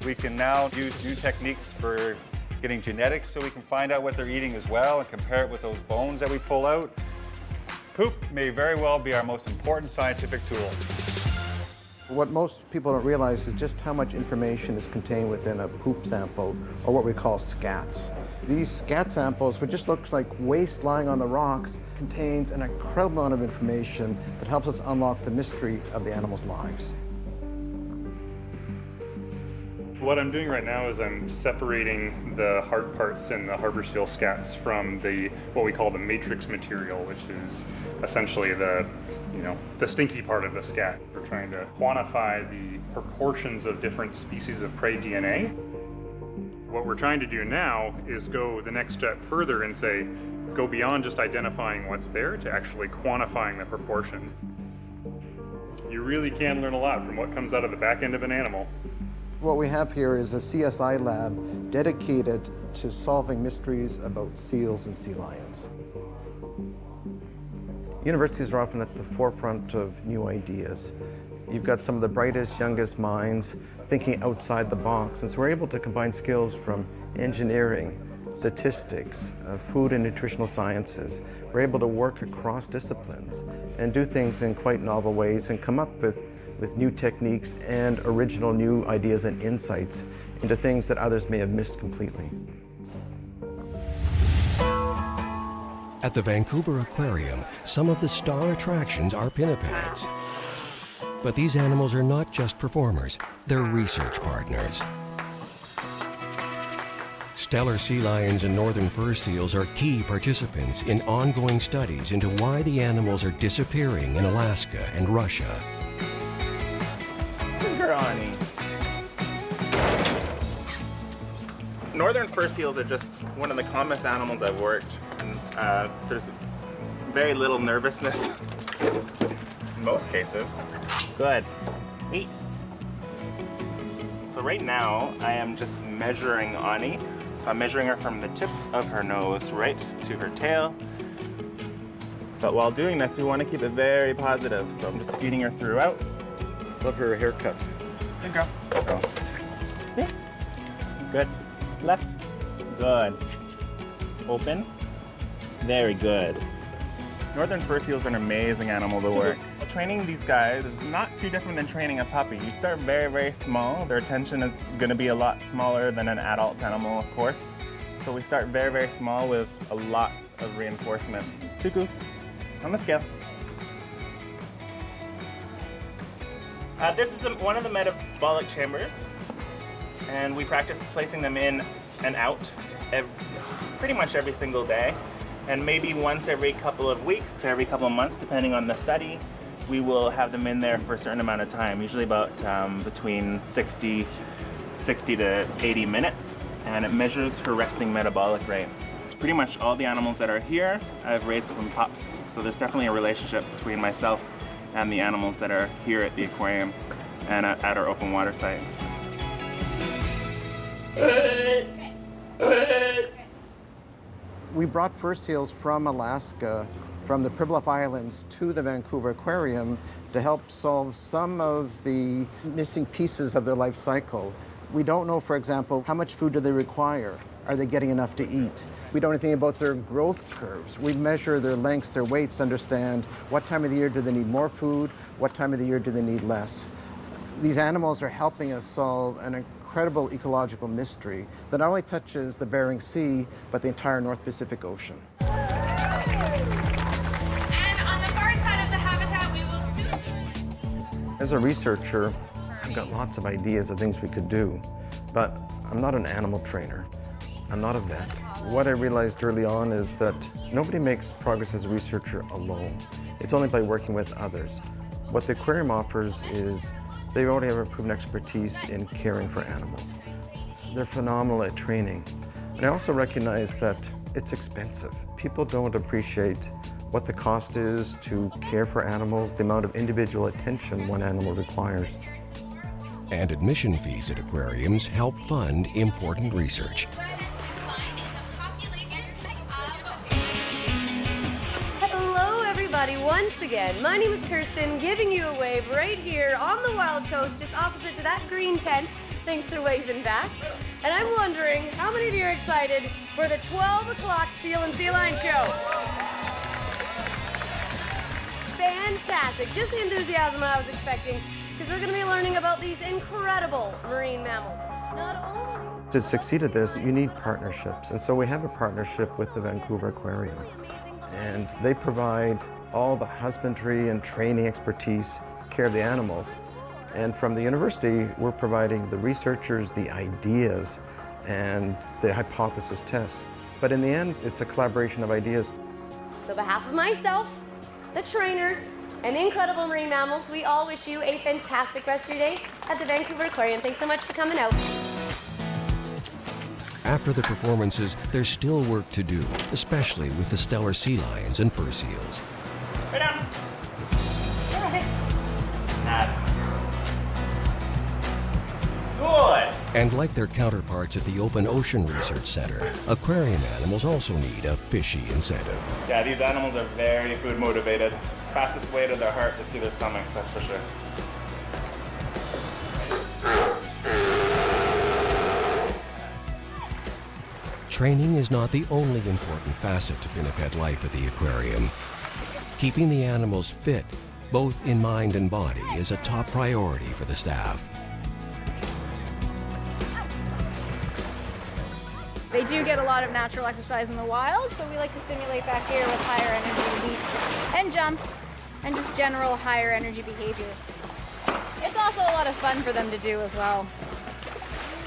We can now use new techniques for getting genetics so we can find out what they're eating as well and compare it with those bones that we pull out. Poop may very well be our most important scientific tool. What most people don't realize is just how much information is contained within a poop sample, or what we call scats. These scat samples, which just looks like waste lying on the rocks, contains an incredible amount of information that helps us unlock the mystery of the animals' lives. What I'm doing right now is I'm separating the hard parts in the harbor seal scats from what we call the matrix material, which is essentially the stinky part of the scat. We're trying to quantify the proportions of different species of prey DNA. What we're trying to do now is go the next step further and go beyond just identifying what's there to actually quantifying the proportions. You really can learn a lot from what comes out of the back end of an animal. What we have here is a CSI lab dedicated to solving mysteries about seals and sea lions. Universities are often at the forefront of new ideas. You've got some of the brightest, youngest minds thinking outside the box, and so we're able to combine skills from engineering, statistics, food and nutritional sciences. We're able to work across disciplines and do things in quite novel ways and come up with new techniques and original new ideas and insights into things that others may have missed completely. At the Vancouver Aquarium, some of the star attractions are pinnipeds. But these animals are not just performers, they're research partners. Stellar sea lions and northern fur seals are key participants in ongoing studies into why the animals are disappearing in Alaska and Russia. Northern fur seals are just one of the calmest animals I've worked. And, there's very little nervousness in most cases. Good. Eat. So right now, I am just measuring Ani. So I'm measuring her from the tip of her nose right to her tail. But while doing this, we want to keep it very positive. So I'm just feeding her throughout. Love her haircut. Good girl. So, see? Good. Left. Good. Open. Very good. Northern fur seals are an amazing animal to work. Training these guys is not too different than training a puppy. You start very, very small. Their attention is going to be a lot smaller than an adult animal, of course. So we start very, very small with a lot of reinforcement. Tuku, on the scale. This is one of the metabolic chambers, and we practice placing them in and out pretty much every single day. And maybe once every couple of weeks to every couple of months, depending on the study, we will have them in there for a certain amount of time, usually about between 60 to 80 minutes, and it measures her resting metabolic rate. Pretty much all the animals that are here, I've raised from pups, so there's definitely a relationship between myself and the animals that are here at the aquarium and at our open water site. We brought fur seals from Alaska, from the Pribilof Islands to the Vancouver Aquarium to help solve some of the missing pieces of their life cycle. We don't know, for example, how much food do they require? Are they getting enough to eat? We don't know anything about their growth curves. We measure their lengths, their weights to understand what time of the year do they need more food, what time of the year do they need less. These animals are helping us solve an incredible ecological mystery that not only touches the Bering Sea, but the entire North Pacific Ocean. And on the far side of the habitat, we will soon... As a researcher, I've got lots of ideas of things we could do, but I'm not an animal trainer. I'm not a vet. What I realized early on is that nobody makes progress as a researcher alone. It's only by working with others. What the aquarium offers is they already have a proven expertise in caring for animals. They're phenomenal at training. And I also recognize that it's expensive. People don't appreciate what the cost is to care for animals, the amount of individual attention one animal requires. And admission fees at aquariums help fund important research. everybody once again. My name is Kirsten, giving you a wave right here on the Wild Coast, just opposite to that green tent. Thanks for waving back. And I'm wondering, how many of you are excited for the 12 o'clock Seal and Sea Lion show? Fantastic. Just the enthusiasm I was expecting, because we're going to be learning about these incredible marine mammals. Not only... To succeed at this, you need partnerships. And so we have a partnership with the Vancouver Aquarium. And they provide all the husbandry and training expertise, care of the animals. And from the university, we're providing the researchers, the ideas, and the hypothesis tests. But in the end, it's a collaboration of ideas. So on behalf of myself, the trainers, and the incredible marine mammals, we all wish you a fantastic rest of your day at the Vancouver Aquarium. Thanks so much for coming out. After the performances, there's still work to do, especially with the stellar sea lions and fur seals. Right down. That's good. And like their counterparts at the Open Ocean Research Center, aquarium animals also need a fishy incentive. Yeah, these animals are very food motivated. Fastest way to their heart is through their stomachs, that's for sure. Training is not the only important facet to pinniped life at the aquarium. Keeping the animals fit, both in mind and body, is a top priority for the staff. They do get a lot of natural exercise in the wild, so we like to stimulate back here with higher energy leaps and jumps and just general higher energy behaviors. It's also a lot of fun for them to do as well.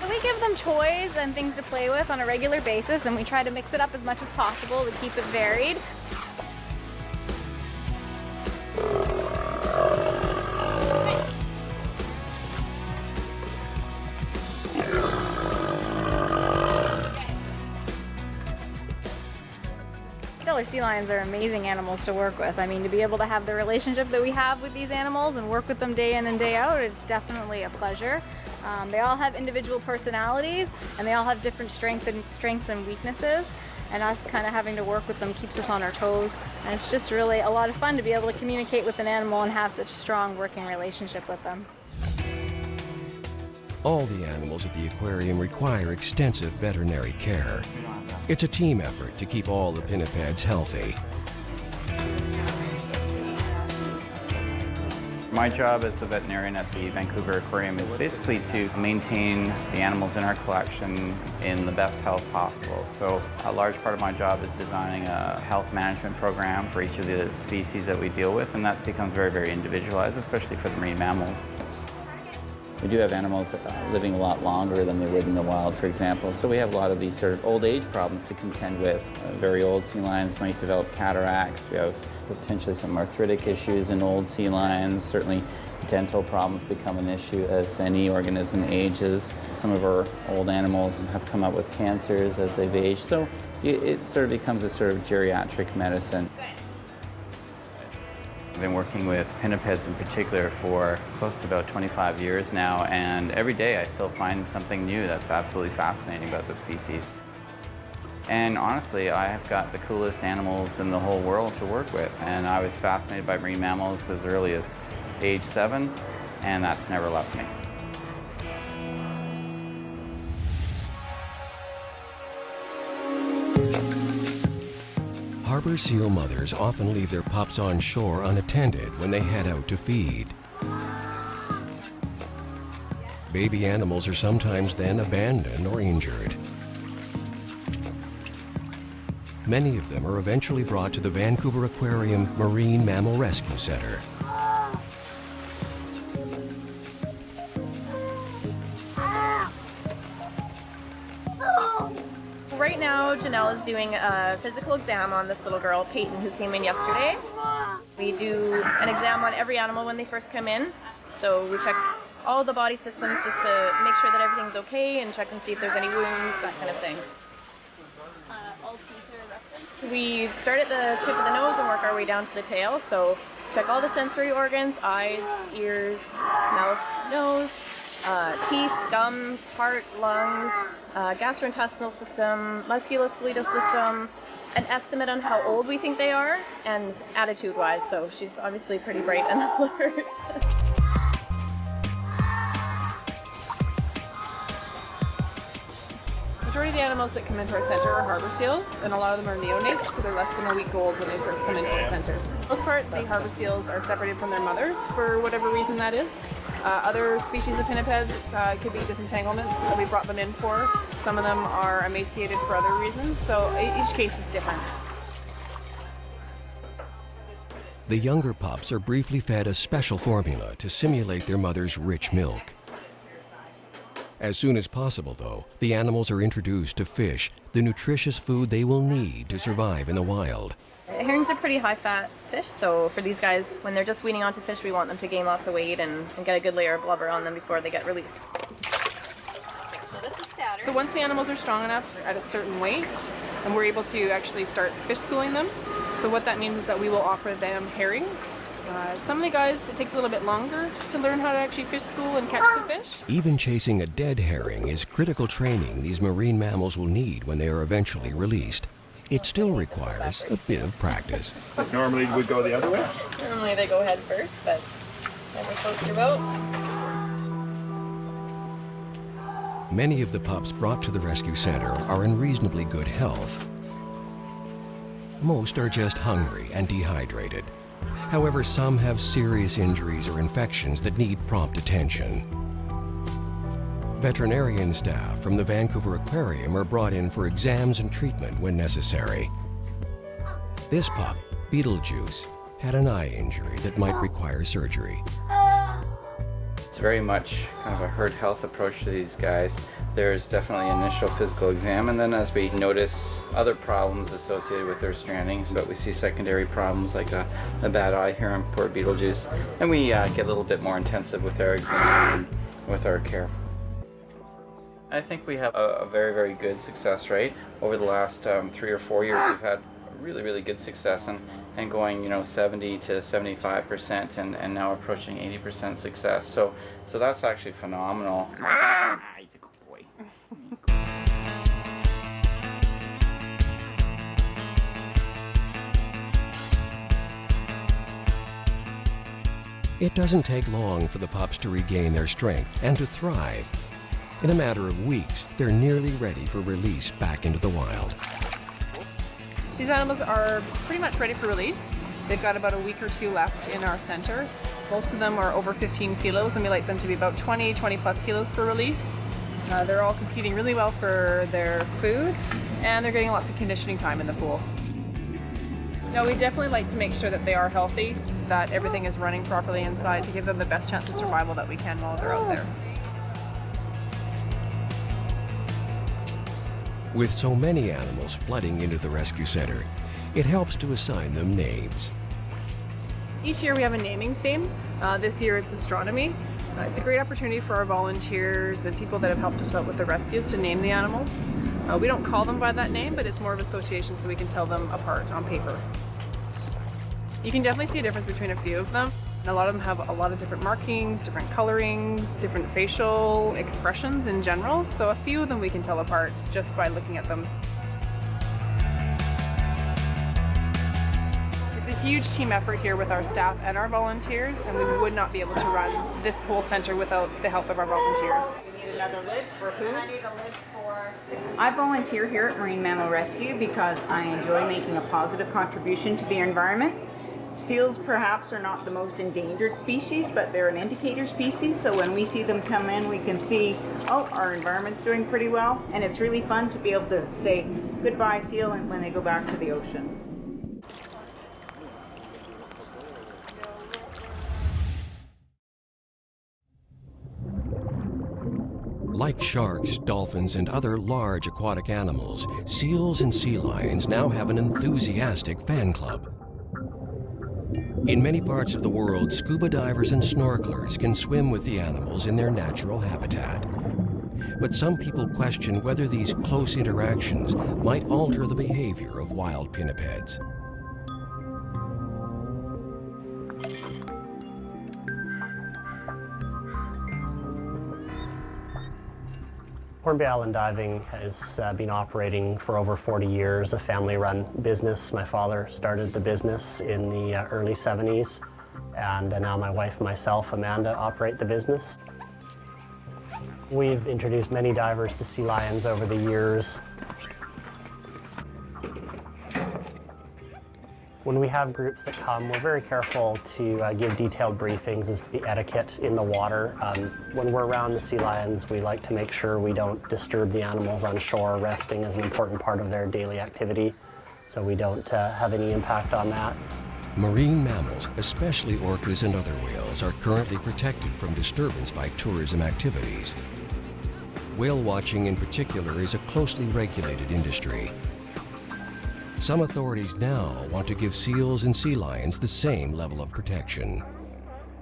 So we give them toys and things to play with on a regular basis, and we try to mix it up as much as possible to keep it varied. Stellar sea lions are amazing animals to work with. I mean, to be able to have the relationship that we have with these animals and work with them day in and day out, it's definitely a pleasure. They all have individual personalities, and they all have different strengths and weaknesses, and us kind of having to work with them keeps us on our toes, and it's just really a lot of fun to be able to communicate with an animal and have such a strong working relationship with them. All the animals at the aquarium require extensive veterinary care. It's a team effort to keep all the pinnipeds healthy. My job as the veterinarian at the Vancouver Aquarium is basically to maintain the animals in our collection in the best health possible. So a large part of my job is designing a health management program for each of the species that we deal with, and that becomes very, very individualized, especially for the marine mammals. We do have animals living a lot longer than they would in the wild, for example, so we have a lot of these sort of old age problems to contend with. Very old sea lions might develop cataracts. We have potentially some arthritic issues in old sea lions. Certainly dental problems become an issue as any organism ages. Some of our old animals have come up with cancers as they've aged, so it sort of becomes a sort of geriatric medicine. I've been working with pinnipeds in particular for close to about 25 years now, and every day I still find something new that's absolutely fascinating about the species. And honestly, I have got the coolest animals in the whole world to work with, and I was fascinated by marine mammals as early as age 7, and that's never left me. Harbor seal mothers often leave their pups on shore unattended when they head out to feed. Baby animals are sometimes then abandoned or injured. Many of them are eventually brought to the Vancouver Aquarium Marine Mammal Rescue Center. Right now, Janelle is doing a physical exam on this little girl, Peyton, who came in yesterday. We do an exam on every animal when they first come in. So we check all the body systems just to make sure that everything's okay and check and see if there's any wounds, that kind of thing. All teeth are erupted. We start at the tip of the nose and work our way down to the tail. So check all the sensory organs, eyes, ears, mouth, nose, teeth, gums, heart, lungs, gastrointestinal system, musculoskeletal system, an estimate on how old we think they are and attitude-wise, so she's obviously pretty bright and alert. The majority of the animals that come into our center are harbor seals, and a lot of them are neonates, so they're less than a week old when they first come into our center. For the most part, the harbor seals are separated from their mothers for whatever reason that is. Other species of pinnipeds could be disentanglements that we brought them in for. Some of them are emaciated for other reasons, so each case is different. The younger pups are briefly fed a special formula to simulate their mother's rich milk. As soon as possible, though, the animals are introduced to fish, the nutritious food they will need to survive in the wild. Herring's a pretty high-fat fish, so for these guys, when they're just weaning onto fish, we want them to gain lots of weight and get a good layer of blubber on them before they get released. So this is Saturn. So once the animals are strong enough at a certain weight, then we're able to actually start fish schooling them. So what that means is that we will offer them herring. Some of the guys, it takes a little bit longer to learn how to actually fish school and catch the fish. Even chasing a dead herring is critical training these marine mammals will need when they are eventually released. It still requires a bit of practice. Normally would go the other way? Normally they go head first, but never floats your boat. Many of the pups brought to the rescue center are in reasonably good health. Most are just hungry and dehydrated. However, some have serious injuries or infections that need prompt attention. Veterinarian staff from the Vancouver Aquarium are brought in for exams and treatment when necessary. This pup, Beetlejuice, had an eye injury that might require surgery. It's very much kind of a herd health approach to these guys. There's definitely an initial physical exam, and then as we notice other problems associated with their strandings, but we see secondary problems like a bad eye here on poor Beetlejuice, and we get a little bit more intensive with our exam and with our care. I think we have a very, very good success rate. Over the last 3 or 4 years, we've had really, really good success and going, 70 to 75% and now approaching 80% success. So that's actually phenomenal. He's a good boy. It doesn't take long for the pups to regain their strength and to thrive. In a matter of weeks, they're nearly ready for release back into the wild. These animals are pretty much ready for release. They've got about a week or 2 left in our center. Most of them are over 15 kilos, and we like them to be about 20 plus kilos for release. They're all competing really well for their food, and they're getting lots of conditioning time in the pool. No, we definitely like to make sure that they are healthy, that everything is running properly inside to give them the best chance of survival that we can while they're out there. With so many animals flooding into the rescue center, it helps to assign them names. Each year we have a naming theme. This year it's astronomy. It's a great opportunity for our volunteers and people that have helped us out with the rescues to name the animals. We don't call them by that name, but it's more of association so we can tell them apart on paper. You can definitely see a difference between a few of them. A lot of them have a lot of different markings, different colorings, different facial expressions in general, so a few of them we can tell apart just by looking at them. It's a huge team effort here with our staff and our volunteers, and we would not be able to run this whole center without the help of our volunteers. We need another lid for who? I need a lid for stick. I volunteer here at Marine Mammal Rescue because I enjoy making a positive contribution to the environment. Seals perhaps are not the most endangered species, but they're an indicator species, so when we see them come in, we can see, oh, our environment's doing pretty well, and it's really fun to be able to say goodbye seal when they go back to the ocean. Like sharks, dolphins, and other large aquatic animals, seals and sea lions now have an enthusiastic fan club. In many parts of the world, scuba divers and snorkelers can swim with the animals in their natural habitat. But some people question whether these close interactions might alter the behavior of wild pinnipeds. Hornby Island Diving has been operating for over 40 years, a family-run business. My father started the business in the early 70s, and now my wife and myself, Amanda, operate the business. We've introduced many divers to sea lions over the years. When we have groups that come, we're very careful to give detailed briefings as to the etiquette in the water. When we're around the sea lions, we like to make sure we don't disturb the animals on shore. Resting is an important part of their daily activity, so we don't have any impact on that. Marine mammals, especially orcas and other whales, are currently protected from disturbance by tourism activities. Whale watching in particular is a closely regulated industry. Some authorities now want to give seals and sea lions the same level of protection.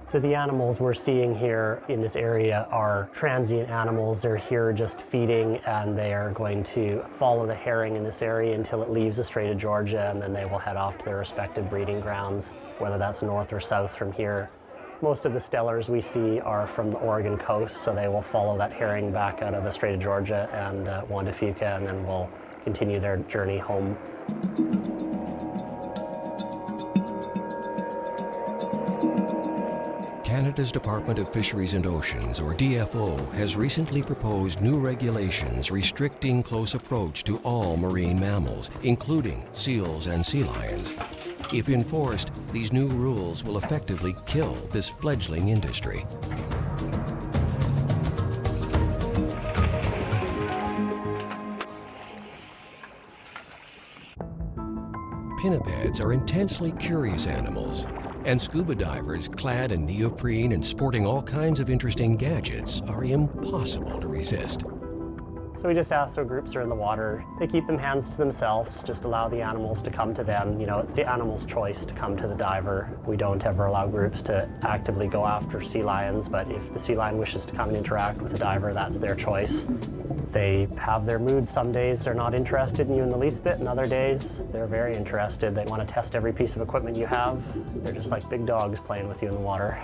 So the animals we're seeing here in this area are transient animals. They're here just feeding, and they are going to follow the herring in this area until it leaves the Strait of Georgia, and then they will head off to their respective breeding grounds, whether that's north or south from here. Most of the stellars we see are from the Oregon coast, so they will follow that herring back out of the Strait of Georgia and Juan de Fuca, and then will continue their journey home. Canada's Department of Fisheries and Oceans, or DFO, has recently proposed new regulations restricting close approach to all marine mammals, including seals and sea lions. If enforced, these new rules will effectively kill this fledgling industry. Pinnipeds are intensely curious animals, and scuba divers clad in neoprene and sporting all kinds of interesting gadgets are impossible to resist. So we just ask so groups are in the water, they keep them hands to themselves, just allow the animals to come to them. You know, it's the animal's choice to come to the diver. We don't ever allow groups to actively go after sea lions, but if the sea lion wishes to come and interact with the diver, that's their choice. They have their moods. Some days they're not interested in you in the least bit, and other days they're very interested. They want to test every piece of equipment you have. They're just like big dogs playing with you in the water.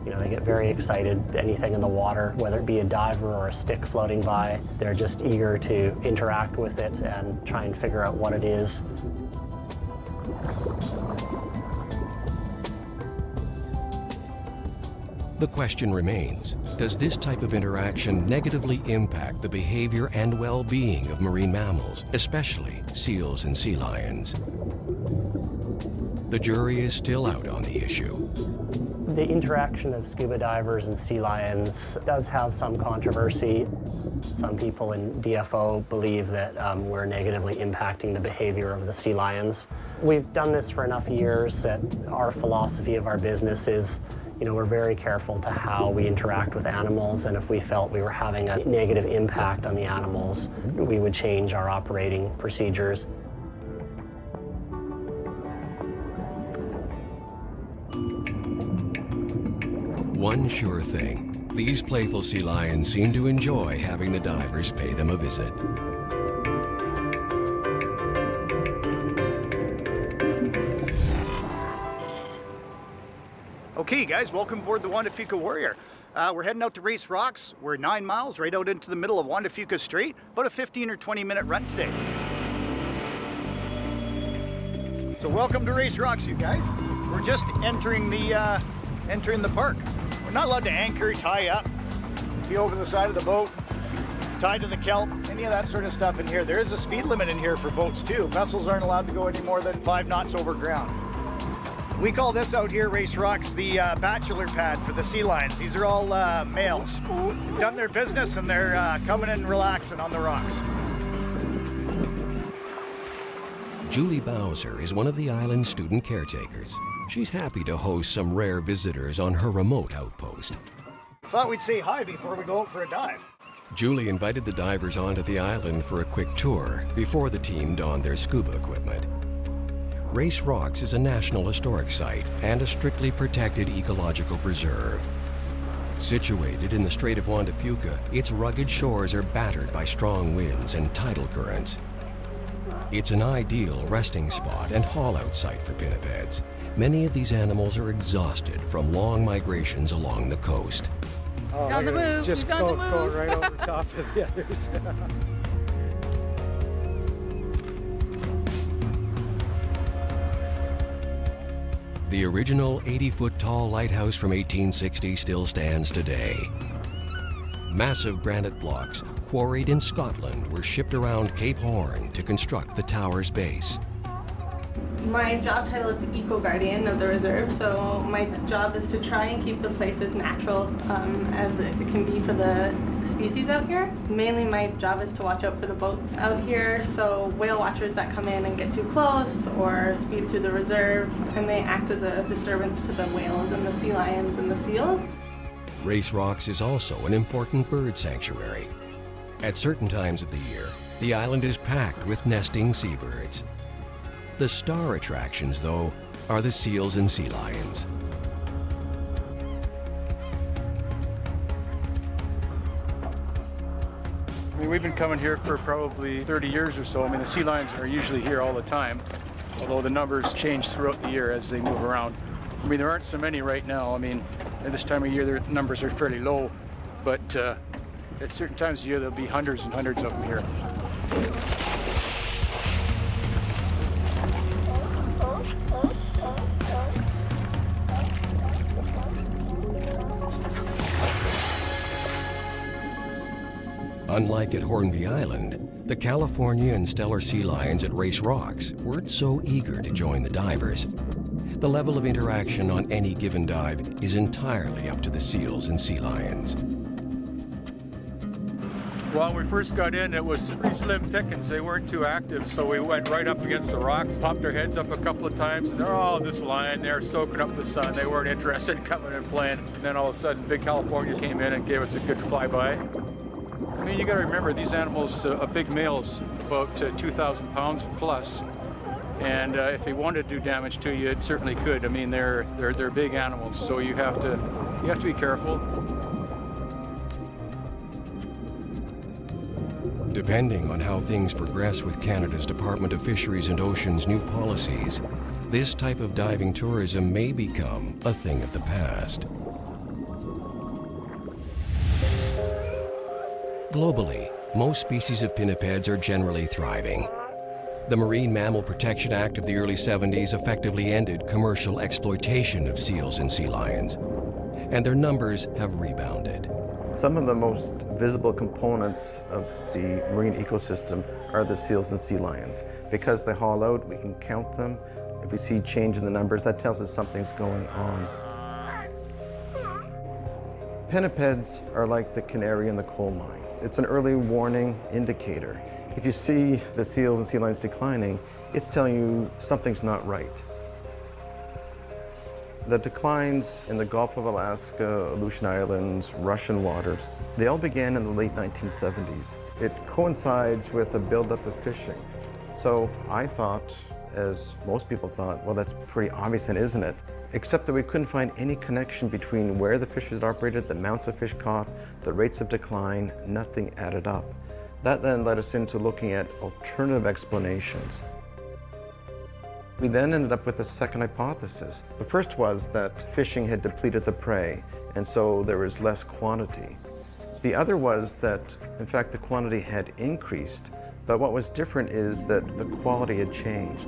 You know, they get very excited, anything in the water, whether it be a diver or a stick floating by. They're just eager to interact with it and try and figure out what it is. The question remains, does this type of interaction negatively impact the behavior and well-being of marine mammals, especially seals and sea lions? The jury is still out on the issue. The interaction of scuba divers and sea lions does have some controversy. Some people in DFO believe that we're negatively impacting the behavior of the sea lions. We've done this for enough years that our philosophy of our business is, you know, we're very careful to how we interact with animals, and if we felt we were having a negative impact on the animals, we would change our operating procedures. One sure thing, these playful sea lions seem to enjoy having the divers pay them a visit. Okay guys, welcome aboard the Juan de Fuca Warrior. We're heading out to Race Rocks. We're 9 miles right out into the middle of Juan de Fuca Strait. About a 15 or 20 minute run today. So welcome to Race Rocks, you guys. We're just entering the park. We're not allowed to anchor, tie up, be over the side of the boat, tied to the kelp, any of that sort of stuff in here. There is a speed limit in here for boats too. Vessels aren't allowed to go any more than 5 knots over ground. We call this out here, Race Rocks, the bachelor pad for the sea lions. These are all males. They've done their business and they're coming and relaxing on the rocks. Julie Bowser is one of the island's student caretakers. She's happy to host some rare visitors on her remote outpost. Thought we'd say hi before we go out for a dive. Julie invited the divers onto the island for a quick tour before the team donned their scuba equipment. Race Rocks is a National Historic Site and a strictly protected ecological preserve. Situated in the Strait of Juan de Fuca, its rugged shores are battered by strong winds and tidal currents. It's an ideal resting spot and haul-out site for pinnipeds. Many of these animals are exhausted from long migrations along the coast. He's on the move. Just He's on the move. Go right over top of the others. The original 80-foot-tall lighthouse from 1860 still stands today. Massive granite blocks quarried in Scotland were shipped around Cape Horn to construct the tower's base. My job title is the eco-guardian of the reserve, so my job is to try and keep the place as natural as it can be for the species out here. Mainly my job is to watch out for the boats out here, so whale watchers that come in and get too close or speed through the reserve, and they act as a disturbance to the whales and the sea lions and the seals. Race Rocks is also an important bird sanctuary. At certain times of the year, the island is packed with nesting seabirds. The star attractions, though, are the seals and sea lions. I mean, we've been coming here for probably 30 years or so. I mean, the sea lions are usually here all the time, although the numbers change throughout the year as they move around. I mean, there aren't so many right now. I mean, at this time of year, their numbers are fairly low, but at certain times of year, there'll be hundreds and hundreds of them here. Unlike at Hornby Island, the California and Stellar sea lions at Race Rocks weren't so eager to join the divers. The level of interaction on any given dive is entirely up to the seals and sea lions. Well, when we first got in, it was pretty slim pickings. They weren't too active, so we went right up against the rocks, popped our heads up a couple of times, and they're all just lying there soaking up the sun. They weren't interested in coming and playing. And then all of a sudden, big California came in and gave us a good flyby. I mean, you got to remember, these animals, a big male's about 2,000 pounds plus, and if he wanted to do damage to you, it certainly could. I mean, they're big animals, so you have to be careful. Depending on how things progress with Canada's Department of Fisheries and Oceans' new policies, this type of diving tourism may become a thing of the past. Globally, most species of pinnipeds are generally thriving. The Marine Mammal Protection Act of the early 70s effectively ended commercial exploitation of seals and sea lions, and their numbers have rebounded. Some of the most visible components of the marine ecosystem are the seals and sea lions. Because they haul out, we can count them. If we see change in the numbers, that tells us something's going on. Pinnipeds are like the canary in the coal mine. It's an early warning indicator. If you see the seals and sea lions declining, it's telling you something's not right. The declines in the Gulf of Alaska, Aleutian Islands, Russian waters, they all began in the late 1970s. It coincides with a buildup of fishing. So I thought, as most people thought, well, that's pretty obvious, then, isn't it? Except that we couldn't find any connection between where the fish was operated, the amounts of fish caught, the rates of decline. Nothing added up. That then led us into looking at alternative explanations. We then ended up with a second hypothesis. The first was that fishing had depleted the prey, and so there was less quantity. The other was that, in fact, the quantity had increased, but what was different is that the quality had changed.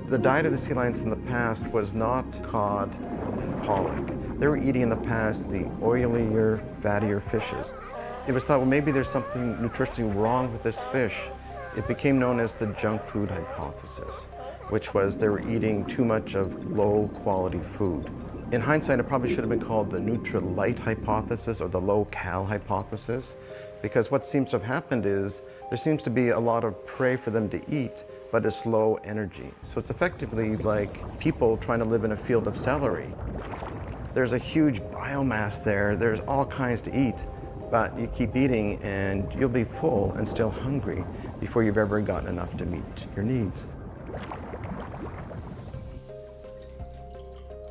The diet of the sea lions in the past was not cod and pollock. They were eating in the past the oilier, fattier fishes. It was thought, well, maybe there's something nutritionally wrong with this fish. It became known as the junk food hypothesis, which was they were eating too much of low-quality food. In hindsight, it probably should have been called the Nutri-Light hypothesis or the low-cal hypothesis, because what seems to have happened is there seems to be a lot of prey for them to eat, but it's low energy. So it's effectively like people trying to live in a field of celery. There's a huge biomass there, there's all kinds to eat, but you keep eating and you'll be full and still hungry before you've ever gotten enough to meet your needs.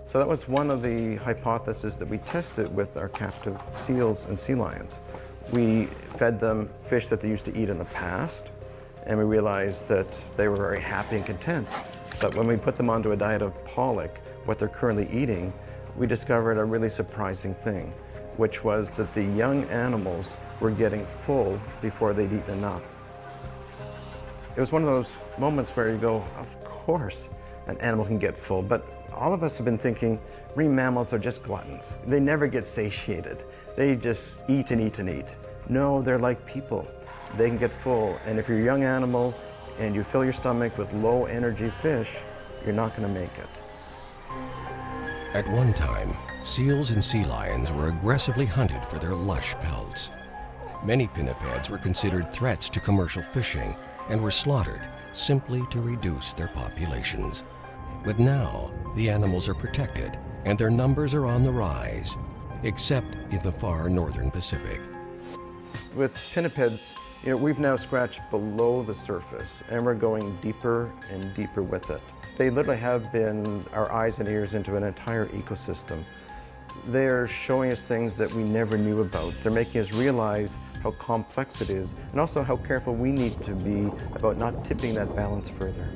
So that was one of the hypotheses that we tested with our captive seals and sea lions. We fed them fish that they used to eat in the past, and we realized that they were very happy and content. But when we put them onto a diet of pollock, what they're currently eating, we discovered a really surprising thing, which was that the young animals were getting full before they'd eaten enough. It was one of those moments where you go, of course an animal can get full, but all of us have been thinking marine mammals are just gluttons. They never get satiated. They just eat and eat and eat. No, they're like people. They can get full, and if you're a young animal and you fill your stomach with low energy fish, you're not going to make it. At one time, seals and sea lions were aggressively hunted for their lush pelts. Many pinnipeds were considered threats to commercial fishing and were slaughtered simply to reduce their populations. But now, the animals are protected and their numbers are on the rise, except in the far northern Pacific. With pinnipeds, we've now scratched below the surface and we're going deeper and deeper with it. They literally have been our eyes and ears into an entire ecosystem. They're showing us things that we never knew about. They're making us realize how complex it is and also how careful we need to be about not tipping that balance further.